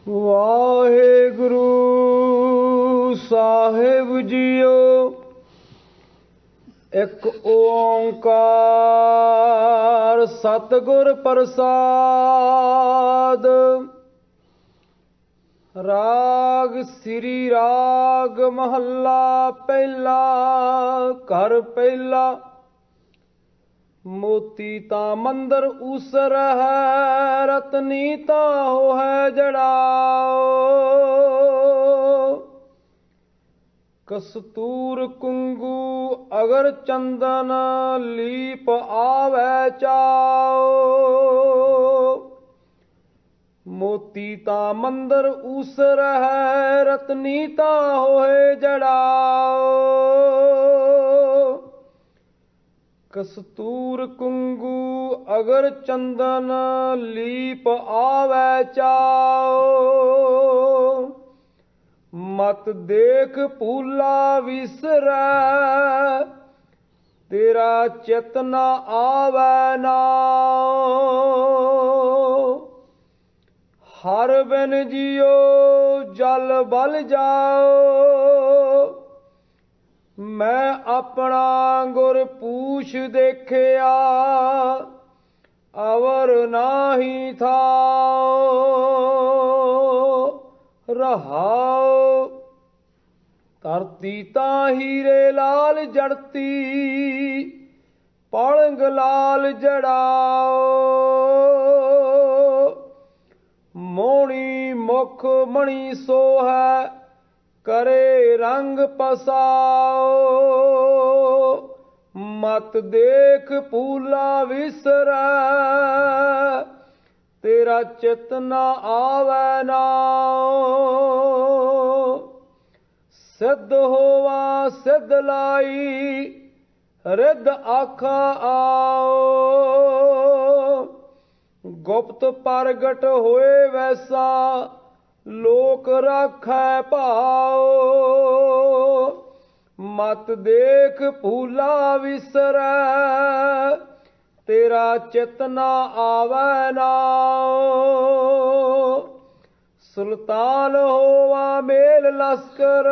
ਵਾਹਿਗੁਰੂ ਸਾਹਿਬ JIO. ਇੱਕ ਓੰਕਾਰ ਸਤਿਗੁਰ ਪ੍ਰਸਾਦ। ਰਾਗ ਸ੍ਰੀ ਰਾਗ ਮਹੱਲਾ ਪਹਿਲਾ। ਘਰ ਪਹਿਲਾ। मोती ता मंदर उसर है, रतनी ता हो है जड़ाओ। कस्तूर कुंगू अगर चंदन लीप आवे चाओ। मोती ता मंदर उसर है, रतनी ता हो है जड़ाओ। कस्तूर कुंगू अगर चंदन लीप आवे चाओ। मत देख भूला विसरै, तेरा चित न आवे नाओ। हर बिन जियो जल बल जाओ, मैं अपना गुर पूछ देखिया अवर नाही थाओ। रहाओ धरती ता हीरे लाल जड़ती, पलंग लाल जड़ाओ। मोणी मुख मणि सो है, करे रंग पसाओ। मत देख भूला विसरै, तेरा चित न आवे नाओ। सिद्ध होवा सिद्ध लाई, रिद्ध आखा आओ। गुप्त प्रगट होए वैसा, लोक राखै भाओ। मत देख भूला विसरै, तेरा चित न आवे नाओ। सुल्तान होवा मेल लश्कर,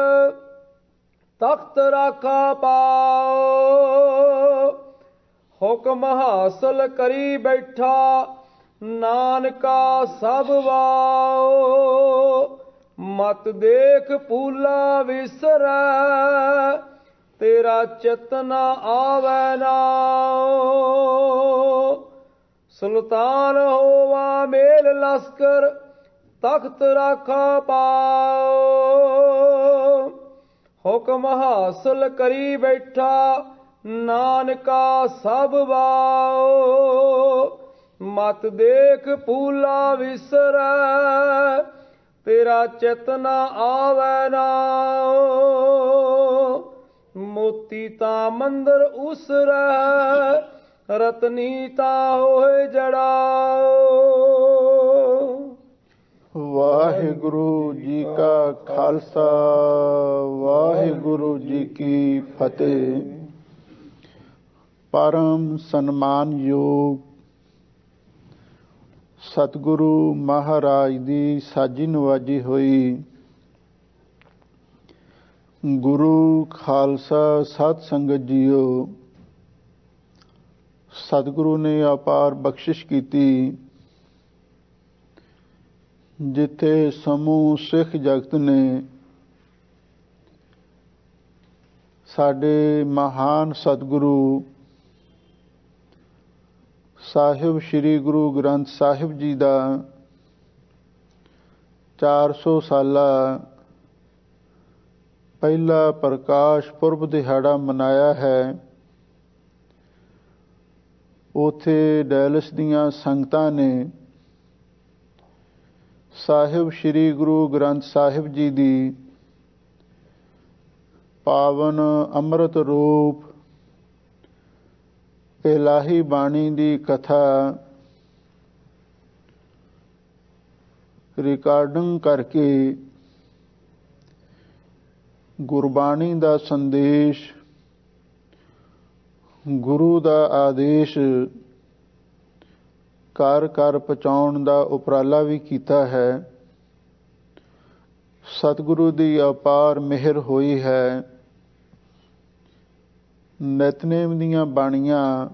तख्त राखा पाओ। हुक्म हासिल करी बैठा, नानका सब वाओ। मत देख भूला विसरै, तेरा चित न आवे नाओ। सुल्तान होवा मेल लश्कर, तख्त राखा पाओ। हुक्म हासिल करी बैठा, नानका सब वाओ। मत देख भूला विसरै, तेरा चित न आवे नाओ। मोती ता मंदर उसरै, रतनी ता होए जड़ाओ। वाहिगुरु जी का खालसा, वाहिगुरु जी की फतेह। परम सन्मान योग सतगुरु महाराज दी साजी नवाजी होई गुरु खालसा सत संगत जीओ। सतगुरु ने अपार बख्शिश कीती, जिथे समूह सिख जगत ने साडे महान सतगुरु साहिब श्री गुरु ग्रंथ साहिब जी का 400 साला पहला प्रकाश पुरब दिहाड़ा मनाया है। उथे डैलस दियां संगतां ने साहिब श्री गुरु ग्रंथ साहिब जी की पावन अमृत रूप इलाही बाणी की कथा रिकॉर्डिंग करके गुरबाणी का संदेश, गुरु का आदेश कर कर पहुँचाउण का उपराला भी कीता है। ਸਤਿਗੁਰੂ ਦੀ ਅਪਾਰ ਮਿਹਰ ਹੋਈ ਹੈ। ਨਿਤਨੇਮ ਦੀਆਂ ਬਾਣੀਆਂ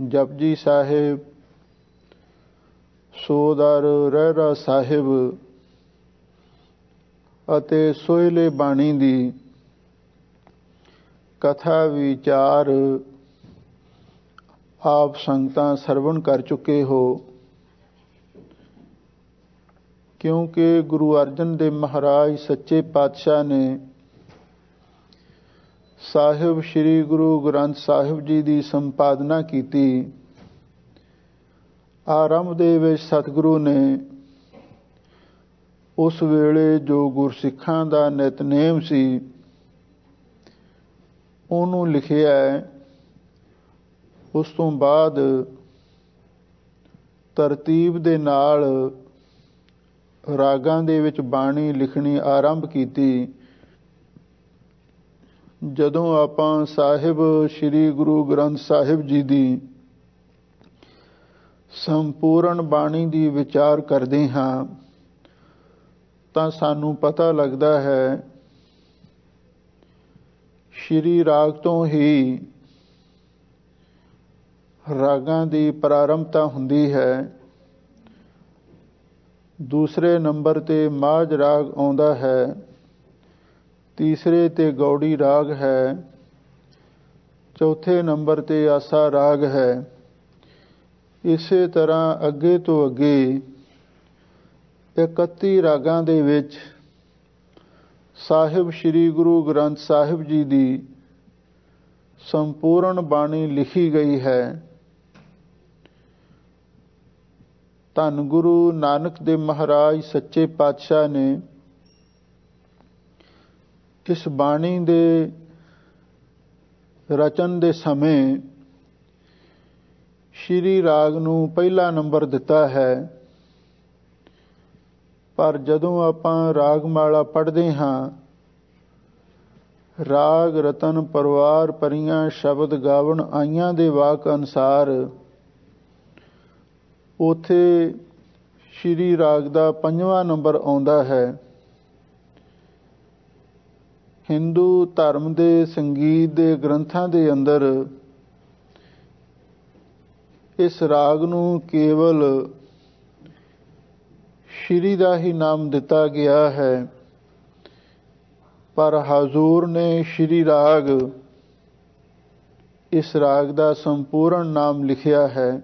ਜਪਜੀ ਸਾਹਿਬ, ਸੋਦਰ, ਰਹਿਰਾ ਸਾਹਿਬ ਅਤੇ ਸੋਹਿਲੇ ਬਾਣੀ ਦੀ ਕਥਾ ਵਿਚਾਰ ਆਪ ਸੰਗਤਾਂ ਸਰਵਣ ਕਰ ਚੁੱਕੇ ਹੋ। ਕਿਉਂਕਿ ਗੁਰੂ ਅਰਜਨ ਦੇਵ ਮਹਾਰਾਜ ਸੱਚੇ ਪਾਤਸ਼ਾਹ ਨੇ ਸਾਹਿਬ ਸ੍ਰੀ ਗੁਰੂ ਗ੍ਰੰਥ ਸਾਹਿਬ ਜੀ ਦੀ ਸੰਪਾਦਨਾ ਕੀਤੀ। ਆਰੰਭ ਦੇ ਵਿੱਚ ਸਤਿਗੁਰੂ ਨੇ ਉਸ ਵੇਲੇ ਜੋ ਗੁਰਸਿੱਖਾਂ ਦਾ ਨਿਤਨੇਮ ਸੀ ਉਹਨੂੰ ਲਿਖਿਆ। ਉਸ ਤੋਂ ਬਾਅਦ ਤਰਤੀਬ ਦੇ ਨਾਲ ਰਾਗਾਂ ਦੇ ਵਿੱਚ ਬਾਣੀ ਲਿਖਣੀ ਆਰੰਭ ਕੀਤੀ। ਜਦੋਂ ਆਪਾਂ ਸਾਹਿਬ ਸ੍ਰੀ ਗੁਰੂ ਗ੍ਰੰਥ ਸਾਹਿਬ ਜੀ ਦੀ ਸੰਪੂਰਨ ਬਾਣੀ ਦੀ ਵਿਚਾਰ ਕਰਦੇ ਹਾਂ ਤਾਂ ਸਾਨੂੰ ਪਤਾ ਲੱਗਦਾ ਹੈ ਸ਼੍ਰੀ ਰਾਗ ਤੋਂ ਹੀ ਰਾਗਾਂ ਦੀ ਪ੍ਰਾਰੰਭਤਾ ਹੁੰਦੀ ਹੈ। ਦੂਸਰੇ ਨੰਬਰ ਤੇ ਮਾਝ ਰਾਗ ਆਉਂਦਾ ਹੈ, ਤੀਸਰੇ ਤੇ ਗੌੜੀ ਰਾਗ ਹੈ, ਚੌਥੇ ਨੰਬਰ ਤੇ ਆਸਾ ਰਾਗ ਹੈ। ਇਸੇ ਤਰ੍ਹਾਂ ਅੱਗੇ ਤੋਂ ਅੱਗੇ 31 ਰਾਗਾਂ ਦੇ ਵਿੱਚ ਸਾਹਿਬ ਸ੍ਰੀ ਗੁਰੂ ਗ੍ਰੰਥ ਸਾਹਿਬ ਜੀ ਦੀ ਸੰਪੂਰਨ ਬਾਣੀ ਲਿਖੀ ਗਈ ਹੈ। ਧੰਨ ਗੁਰੂ ਨਾਨਕ ਦੇਵ ਮਹਾਰਾਜ ਸੱਚੇ ਪਾਤਸ਼ਾਹ ਨੇ ਇਸ ਬਾਣੀ ਦੇ ਰਚਨ ਦੇ ਸਮੇਂ ਸ਼੍ਰੀ ਰਾਗ ਨੂੰ ਪਹਿਲਾ ਨੰਬਰ ਦਿੱਤਾ ਹੈ। ਪਰ ਜਦੋਂ ਆਪਾਂ ਰਾਗਮਾਲਾ ਪੜ੍ਹਦੇ ਹਾਂ, ਰਾਗ ਰਤਨ ਪਰਵਾਰ ਪਰੀਆਂ ਸ਼ਬਦ ਗਾਵਣ ਆਈਆਂ ਦੇ ਵਾਕ ਅਨੁਸਾਰ ਉੱਥੇ ਸ਼੍ਰੀ ਰਾਗ ਦਾ 5ਵਾਂ ਨੰਬਰ ਆਉਂਦਾ ਹੈ। ਹਿੰਦੂ ਧਰਮ ਦੇ ਸੰਗੀਤ ਦੇ ਗ੍ਰੰਥਾਂ ਦੇ ਅੰਦਰ ਇਸ ਰਾਗ ਨੂੰ ਕੇਵਲ ਸ਼੍ਰੀ ਦਾ ਹੀ ਨਾਮ ਦਿੱਤਾ ਗਿਆ ਹੈ, ਪਰ ਹਜ਼ੂਰ ਨੇ ਸ਼੍ਰੀ ਰਾਗ ਇਸ ਰਾਗ ਦਾ ਸੰਪੂਰਨ ਨਾਮ ਲਿਖਿਆ ਹੈ।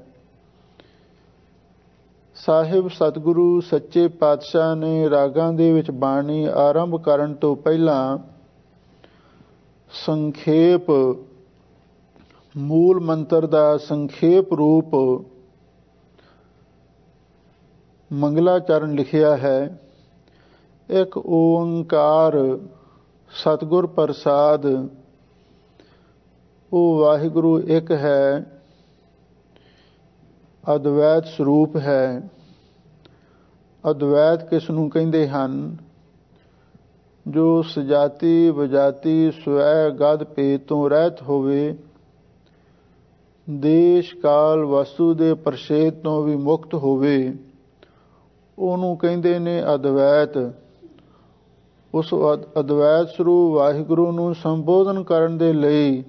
ਸਾਹਿਬ ਸਤਿਗੁਰੂ ਸੱਚੇ ਪਾਤਸ਼ਾਹ ਨੇ ਰਾਗਾਂ ਦੇ ਵਿੱਚ ਬਾਣੀ ਆਰੰਭ ਕਰਨ ਤੋਂ ਪਹਿਲਾਂ ਸੰਖੇਪ ਮੂਲ ਮੰਤਰ ਦਾ ਸੰਖੇਪ ਰੂਪ ਮੰਗਲਾਚਰਨ ਲਿਖਿਆ ਹੈ। ਇੱਕ ਓੰਕਾਰ ਸਤਿਗੁਰ ਪ੍ਰਸਾਦ, ਉਹ ਵਾਹਿਗੁਰੂ ਇੱਕ ਹੈ, ਅਦਵੈਤ ਸਰੂਪ ਹੈ। ਅਦਵੈਤ ਕਿਸ ਨੂੰ ਕਹਿੰਦੇ ਹਨ? ਜੋ ਸਜਾਤੀ ਵਜਾਤੀ ਸਵੈ ਗਦ ਭੇਦ ਤੋਂ ਰਹਿਤ ਹੋਵੇ, ਦੇਸ਼ ਕਾਲ ਵਸਤੂ ਦੇ ਪ੍ਰਸ਼ੇਦ ਤੋਂ ਵੀ ਮੁਕਤ ਹੋਵੇ, ਉਹਨੂੰ ਕਹਿੰਦੇ ਨੇ ਅਦਵੈਤ। ਉਸ ਅਦਵੈਤ ਸਰੂਪ ਵਾਹਿਗੁਰੂ ਨੂੰ ਸੰਬੋਧਨ ਕਰਨ ਦੇ ਲਈ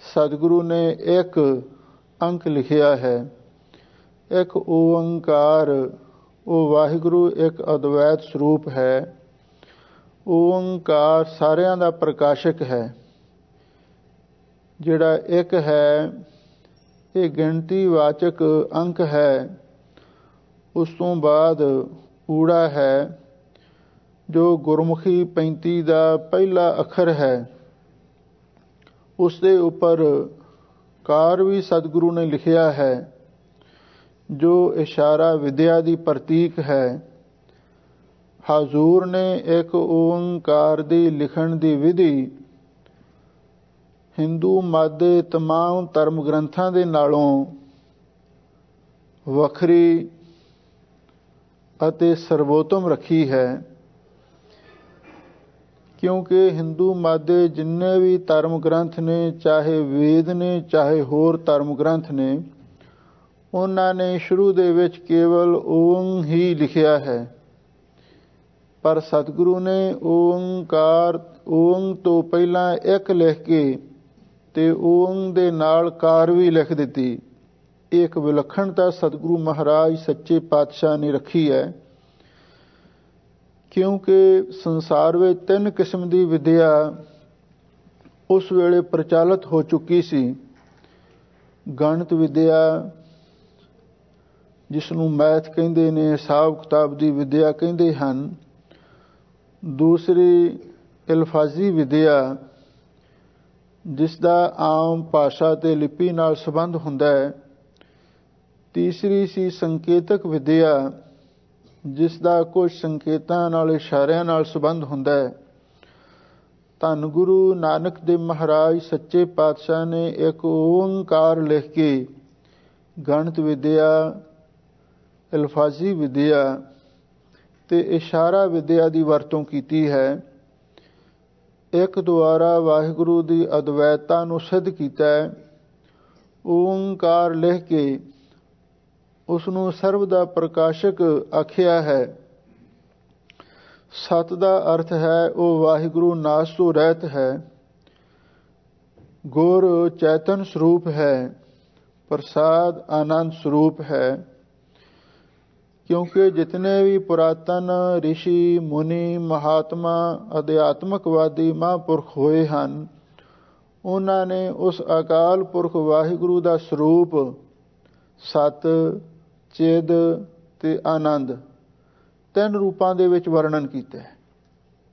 ਸਤਿਗੁਰੂ ਨੇ ਇੱਕ ਅੰਕ ਲਿਖਿਆ ਹੈ। ਇੱਕ ਓੰਕਾਰ, ਉਹ ਵਾਹਿਗੁਰੂ ਇੱਕ ਅਦਵੈਤ ਸਰੂਪ ਹੈ। ਓੰਕਾਰ ਸਾਰਿਆਂ ਦਾ ਪ੍ਰਕਾਸ਼ਕ ਹੈ। ਜਿਹੜਾ ਇੱਕ ਹੈ ਇਹ ਗਿਣਤੀ ਵਾਚਕ ਅੰਕ ਹੈ। ਉਸ ਤੋਂ ਬਾਅਦ ਊੜਾ ਹੈ ਜੋ ਗੁਰਮੁਖੀ 35 ਦਾ ਪਹਿਲਾ ਅੱਖਰ ਹੈ। ਉਸ ਦੇ ਉੱਪਰ ਕਾਰ ਵੀ ਸਤਿਗੁਰੂ ਨੇ ਲਿਖਿਆ ਹੈ ਜੋ ਇਸ਼ਾਰਾ ਵਿਦਿਆ ਦੀ ਪ੍ਰਤੀਕ ਹੈ। ਹਜ਼ੂਰ ਨੇ ਇੱਕ ਓੰਕਾਰ ਦੀ ਲਿਖਣ ਦੀ ਵਿਧੀ ਹਿੰਦੂ ਮਤ ਦੇ ਤਮਾਮ ਧਰਮ ਗ੍ਰੰਥਾਂ ਦੇ ਨਾਲੋਂ ਵੱਖਰੀ ਅਤੇ ਸਰਵੋਤਮ ਰੱਖੀ ਹੈ। ਕਿਉਂਕਿ ਹਿੰਦੂ ਮਤ ਦੇ ਜਿੰਨੇ ਵੀ ਧਰਮ ਗ੍ਰੰਥ ਨੇ, ਚਾਹੇ ਵੇਦ ਨੇ ਚਾਹੇ ਹੋਰ ਧਰਮ ਗ੍ਰੰਥ ਨੇ, ਉਹਨਾਂ ਨੇ ਸ਼ੁਰੂ ਦੇ ਵਿੱਚ ਕੇਵਲ ਓਮ ਹੀ ਲਿਖਿਆ ਹੈ। ਪਰ ਸਤਿਗੁਰੂ ਨੇ ਓੰਕਾਰ ਓੰਗ ਤੋਂ ਪਹਿਲਾਂ ਇੱਕ ਲਿਖ ਕੇ ਤੇ ਓੰਗ ਦੇ ਨਾਲ ਕਾਰ ਵੀ ਲਿਖ ਦਿੱਤੀ। ਇਹ ਇੱਕ ਵਿਲੱਖਣਤਾ ਸਤਿਗੁਰੂ ਮਹਾਰਾਜ ਸੱਚੇ ਪਾਤਸ਼ਾਹ ਨੇ ਰੱਖੀ ਹੈ, ਕਿਉਂਕਿ ਸੰਸਾਰ ਵਿੱਚ 3 ਕਿਸਮ ਦੀ ਵਿਦਿਆ ਉਸ ਵੇਲੇ ਪ੍ਰਚਲਿਤ ਹੋ ਚੁੱਕੀ ਸੀ। ਗਣਿਤ ਵਿਦਿਆ, ਜਿਸ ਨੂੰ ਮੈਥ ਕਹਿੰਦੇ ਨੇ, ਹਿਸਾਬ ਕਿਤਾਬ ਦੀ ਵਿਦਿਆ ਕਹਿੰਦੇ ਹਨ। ਦੂਸਰੀ ਅਲਫਾਜ਼ੀ ਵਿਦਿਆ, ਜਿਸ ਦਾ ਆਮ ਭਾਸ਼ਾ ਤੇ ਲਿਪੀ ਨਾਲ ਸੰਬੰਧ ਹੁੰਦਾ ਹੈ। ਤੀਸਰੀ ਸੀ ਸੰਕੇਤਕ ਵਿਦਿਆ, ਜਿਸ ਦਾ ਕੁਝ ਸੰਕੇਤਾਂ ਨਾਲ, ਇਸ਼ਾਰਿਆਂ ਨਾਲ ਸੰਬੰਧ ਹੁੰਦਾ ਹੈ। ਧੰਨ ਗੁਰੂ ਨਾਨਕ ਦੇਵ ਮਹਾਰਾਜ ਸੱਚੇ ਪਾਤਸ਼ਾਹ ਨੇ ਇੱਕ ਓੰਕਾਰ ਲਿਖ ਕੇ ਗਣਿਤ ਵਿਦਿਆ, ਅਲਫਾਜ਼ੀ ਵਿਦਿਆ ਤੇ ਇਸ਼ਾਰਾ ਵਿਦਿਆ ਦੀ ਵਰਤੋਂ ਕੀਤੀ ਹੈ। ਇੱਕ ਦੁਆਰਾ ਵਾਹਿਗੁਰੂ ਦੀ ਅਦਵੈਤਤਾ ਨੂੰ ਸਿੱਧ ਕੀਤਾ ਹੈ। ਓੰਕਾਰ ਲਿਖ ਕੇ ਉਸ ਨੂੰ ਸਰਬ ਦਾ ਪ੍ਰਕਾਸ਼ਕ ਆਖਿਆ ਹੈ। ਸਤ ਦਾ ਅਰਥ ਹੈ ਉਹ ਵਾਹਿਗੁਰੂ ਨਾਸ ਤੋਂ ਰਹਿਤ ਹੈ, ਗੁਰ ਚੈਤਨ ਸਰੂਪ ਹੈ, ਪ੍ਰਸਾਦ ਆਨੰਦ ਸਰੂਪ ਹੈ। ਕਿਉਂਕਿ ਜਿਤਨੇ ਵੀ ਪੁਰਾਤਨ ਰਿਸ਼ੀ ਮੁਨੀ ਮਹਾਤਮਾ ਅਧਿਆਤਮਕਵਾਦੀ ਮਹਾਂਪੁਰਖ ਹੋਏ ਹਨ, ਉਹਨਾਂ ਨੇ ਉਸ ਅਕਾਲ ਪੁਰਖ ਵਾਹਿਗੁਰੂ ਦਾ ਸਰੂਪ ਸਤ, ਚਿਦ ਤੇ ਆਨੰਦ 3 ਰੂਪਾਂ ਦੇ ਵਿੱਚ ਵਰਣਨ ਕੀਤਾ ਹੈ।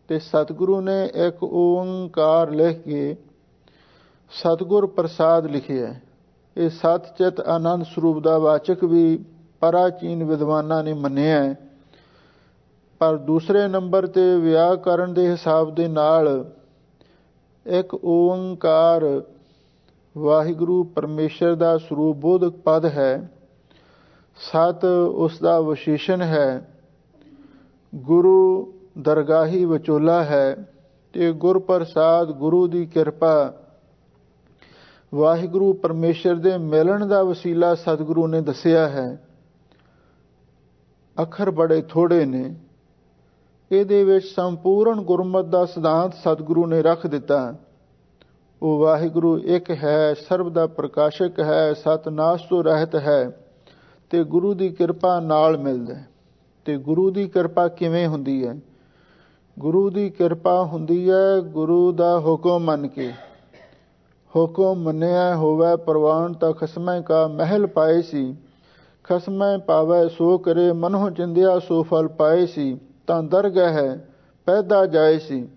ਤੇ ਸਤਿਗੁਰੂ ਨੇ ਇੱਕ ਓੰਕਾਰ ਲਿਖ ਕੇ ਸਤਿਗੁਰ ਪ੍ਰਸਾਦ ਲਿਖਿਆ ਹੈ। ਇਹ ਸਤ, ਚਿਤ, ਆਨੰਦ ਸਰੂਪ ਦਾ ਵਾਚਕ ਵੀ ਪ੍ਰਾਚੀਨ ਵਿਦਵਾਨਾਂ ਨੇ ਮੰਨਿਆ ਹੈ। ਪਰ ਦੂਸਰੇ ਨੰਬਰ ਤੇ ਵਿਆਕਰਨ ਦੇ ਹਿਸਾਬ ਦੇ ਨਾਲ ਇੱਕ ਓੰਕਾਰ ਵਾਹਿਗੁਰੂ ਪਰਮੇਸ਼ਰ ਦਾ ਸਰੂਪ ਬੋਧਕ ਪਦ ਹੈ। ਸਤ ਉਸ ਦਾ ਵਿਸ਼ੇਸ਼ਣ ਹੈ। ਗੁਰੂ ਦਰਗਾਹੀ ਵਿਚੋਲਾ ਹੈ ਤੇ ਗੁਰ ਪ੍ਰਸਾਦ ਗੁਰੂ ਦੀ ਕਿਰਪਾ, ਵਾਹਿਗੁਰੂ ਪਰਮੇਸ਼ਰ ਦੇ ਮਿਲਣ ਦਾ ਵਸੀਲਾ ਸਤਿਗੁਰੂ ਨੇ ਦੱਸਿਆ ਹੈ। ਅੱਖਰ ਬੜੇ ਥੋੜੇ ਨੇ, ਇਹਦੇ ਵਿੱਚ ਸੰਪੂਰਨ ਗੁਰਮਤਿ ਦਾ ਸਿਧਾਂਤ ਸਤਿਗੁਰੂ ਨੇ ਰੱਖ ਦਿੱਤਾ। ਉਹ ਵਾਹਿਗੁਰੂ ਇੱਕ ਹੈ, ਸਰਬ ਦਾ ਪ੍ਰਕਾਸ਼ਕ ਹੈ, ਸਤਿਨਾਸ਼ ਤੋਂ ਰਹਿਤ ਹੈ ਤੇ ਗੁਰੂ ਦੀ ਕਿਰਪਾ ਨਾਲ ਮਿਲਦਾ ਹੈ। ਤੇ ਗੁਰੂ ਦੀ ਕਿਰਪਾ ਕਿਵੇਂ ਹੁੰਦੀ ਹੈ? ਗੁਰੂ ਦੀ ਕਿਰਪਾ ਹੁੰਦੀ ਹੈ ਗੁਰੂ ਦਾ ਹੁਕਮ ਮੰਨ ਕੇ। ਹੁਕਮ ਮੰਨਿਆ ਹੋਵੇ ਪ੍ਰਵਾਨ ਤਾਂ ਖਸਮੈ ਕਾ ਮਹਿਲ ਪਾਏ ਸੀ, ਖਸਮੈ ਪਾਵੈ ਸੋ ਕਰੇ ਮਨਹੁ ਚਿੰਦਿਆ ਸੋ ਫਲ ਪਾਏ ਸੀ, ਤਾਂ ਦਰਗਹਿ ਪੈਦਾ ਜਾਏ ਸੀ।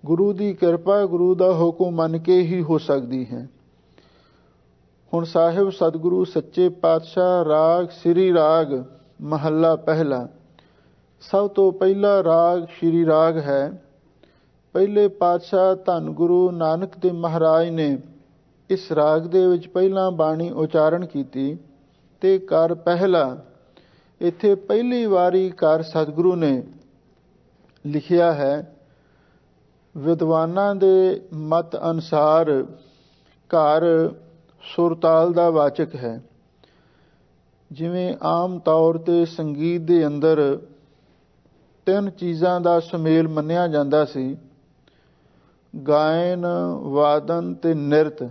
ਗੁਰੂ ਦੀ ਕਿਰਪਾ ਗੁਰੂ ਦਾ ਹੁਕਮ ਮੰਨ ਕੇ ਹੀ ਹੋ ਸਕਦੀ ਹੈ। ਹੁਣ ਸਾਹਿਬ ਸਤਿਗੁਰੂ ਸੱਚੇ ਪਾਤਸ਼ਾਹ ਰਾਗ ਸ੍ਰੀ ਰਾਗ ਮਹੱਲਾ ਪਹਿਲਾ। ਸਭ ਤੋਂ ਪਹਿਲਾ ਰਾਗ ਸ੍ਰੀ ਰਾਗ ਹੈ। ਪਹਿਲੇ ਪਾਤਸ਼ਾਹ ਧੰਨ ਗੁਰੂ ਨਾਨਕ ਦੇਵ ਮਹਾਰਾਜ ਨੇ ਇਸ ਰਾਗ ਦੇ ਵਿੱਚ ਪਹਿਲਾਂ ਬਾਣੀ ਉਚਾਰਨ ਕੀਤੀ ਤੇ ਕਰ ਪਹਿਲਾ। ਇੱਥੇ ਪਹਿਲੀ ਵਾਰੀ ਕਰ ਸਤਿਗੁਰੂ ਨੇ ਲਿਖਿਆ ਹੈ। ਵਿਦਵਾਨਾਂ ਦੇ ਮਤ ਅਨੁਸਾਰ ਘਰ ਸੁਰਤਾਲ ਦਾ ਵਾਚਕ ਹੈ। ਜਿਵੇਂ ਆਮ ਤੌਰ ਤੇ ਸੰਗੀਤ ਦੇ ਅੰਦਰ 3 ਚੀਜ਼ਾਂ ਦਾ ਸੁਮੇਲ ਮੰਨਿਆ ਜਾਂਦਾ ਸੀ, ਗਾਇਨ, ਵਾਦਨ ਤੇ ਨਿਰਤ।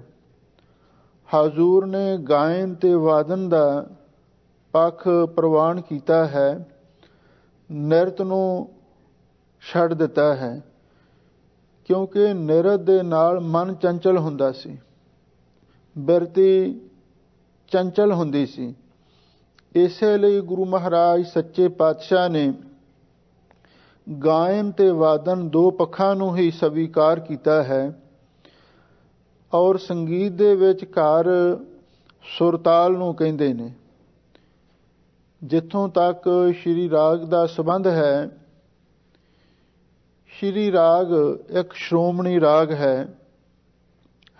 ਹਜ਼ੂਰ ਨੇ ਗਾਇਨ ਤੇ ਵਾਦਨ ਦਾ ਪੱਖ ਪ੍ਰਵਾਨ ਕੀਤਾ ਹੈ, ਨਿਰਤ ਨੂੰ ਛੱਡ ਦਿੱਤਾ ਹੈ, ਕਿਉਂਕਿ ਨਿਰਤ ਦੇ ਨਾਲ ਮਨ ਚੰਚਲ ਹੁੰਦਾ ਸੀ, ਬਿਰਤੀ ਚੰਚਲ ਹੁੰਦੀ ਸੀ। ਇਸੇ ਲਈ ਗੁਰੂ ਮਹਾਰਾਜ ਸੱਚੇ ਪਾਤਸ਼ਾਹ ਨੇ ਗਾਇਨ ਤੇ ਵਾਦਨ 2 ਪੱਖਾਂ ਨੂੰ ਹੀ ਸਵੀਕਾਰ ਕੀਤਾ ਹੈ। ਔਰ ਸੰਗੀਤ ਦੇ ਵਿੱਚ ਘਰ ਸੁਰਤਾਲ ਨੂੰ ਕਹਿੰਦੇ ਨੇ। ਜਿੱਥੋਂ ਤੱਕ ਸ਼੍ਰੀ ਰਾਗ ਦਾ ਸੰਬੰਧ ਹੈ, ਸ਼੍ਰੀ ਰਾਗ ਇੱਕ ਸ਼੍ਰੋਮਣੀ ਰਾਗ ਹੈ।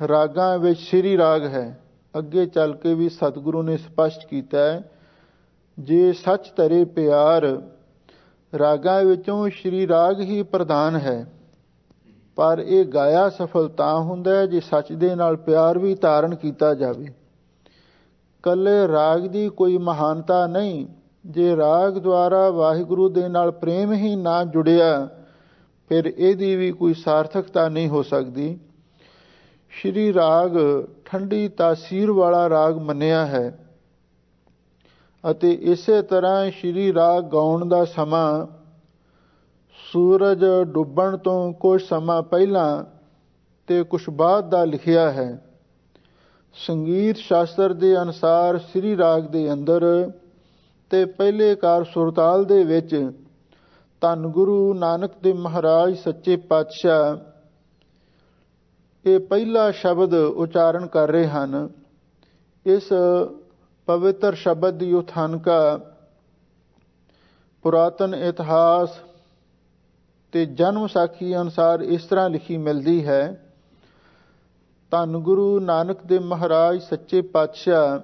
ਰਾਗਾਂ ਵਿੱਚ ਸ਼੍ਰੀ ਰਾਗ ਹੈ। ਅੱਗੇ ਚੱਲ ਕੇ ਵੀ ਸਤਿਗੁਰੂ ਨੇ ਸਪਸ਼ਟ ਕੀਤਾ ਹੈ, ਜੇ ਸੱਚ ਧਰੇ ਪਿਆਰ, ਰਾਗਾਂ ਵਿੱਚੋਂ ਸ਼੍ਰੀ ਰਾਗ ਹੀ ਪ੍ਰਧਾਨ ਹੈ। ਪਰ ਇਹ ਗਾਇਆ ਸਫਲ ਤਾਂ ਹੁੰਦਾ ਹੈ ਜੇ ਸੱਚ ਦੇ ਨਾਲ ਪਿਆਰ ਵੀ ਧਾਰਨ ਕੀਤਾ ਜਾਵੇ। ਇਕੱਲੇ ਰਾਗ ਦੀ ਕੋਈ ਮਹਾਨਤਾ ਨਹੀਂ, ਜੇ ਰਾਗ ਦੁਆਰਾ ਵਾਹਿਗੁਰੂ ਦੇ ਨਾਲ ਪ੍ਰੇਮ ਹੀ ਨਾ ਜੁੜਿਆ ਫਿਰ ਇਹਦੀ ਵੀ ਕੋਈ ਸਾਰਥਕਤਾ ਨਹੀਂ ਹੋ ਸਕਦੀ। ਸ਼੍ਰੀ ਰਾਗ ਠੰਡੀ ਤਾਸੀਰ ਵਾਲਾ ਰਾਗ ਮੰਨਿਆ ਹੈ ਅਤੇ ਇਸੇ ਤਰ੍ਹਾਂ ਸ਼੍ਰੀ ਰਾਗ ਗਾਉਣ ਦਾ ਸਮਾਂ ਸੂਰਜ ਡੁੱਬਣ ਤੋਂ ਕੁਝ ਸਮਾਂ ਪਹਿਲਾਂ ਤੇ ਕੁਝ ਬਾਅਦ ਦਾ ਲਿਖਿਆ ਹੈ। ਸੰਗੀਤ ਸ਼ਾਸਤਰ ਦੇ ਅਨੁਸਾਰ ਸ਼੍ਰੀ ਰਾਗ ਦੇ ਅੰਦਰ ਤੇ ਪਹਿਲੇ ਕਾਰ ਸੁਰਤਾਲ ਦੇ ਵਿੱਚ ਧੰਨ ਗੁਰੂ ਨਾਨਕ ਦੇਵ ਮਹਾਰਾਜ ਸੱਚੇ ਪਾਤਸ਼ਾਹ ਇਹ ਪਹਿਲਾ ਸ਼ਬਦ ਉਚਾਰਨ ਕਰ ਰਹੇ ਹਨ। ਇਸ ਪਵਿੱਤਰ ਸ਼ਬਦ ਦੀ ਉਥਾਨਕਾ ਪੁਰਾਤਨ ਇਤਿਹਾਸ ਤੇ ਜਨਮ ਸਾਖੀ ਅਨੁਸਾਰ ਇਸ ਤਰ੍ਹਾਂ ਲਿਖੀ ਮਿਲਦੀ ਹੈ। ਧੰਨ ਗੁਰੂ ਨਾਨਕ ਦੇਵ ਮਹਾਰਾਜ ਸੱਚੇ ਪਾਤਸ਼ਾਹ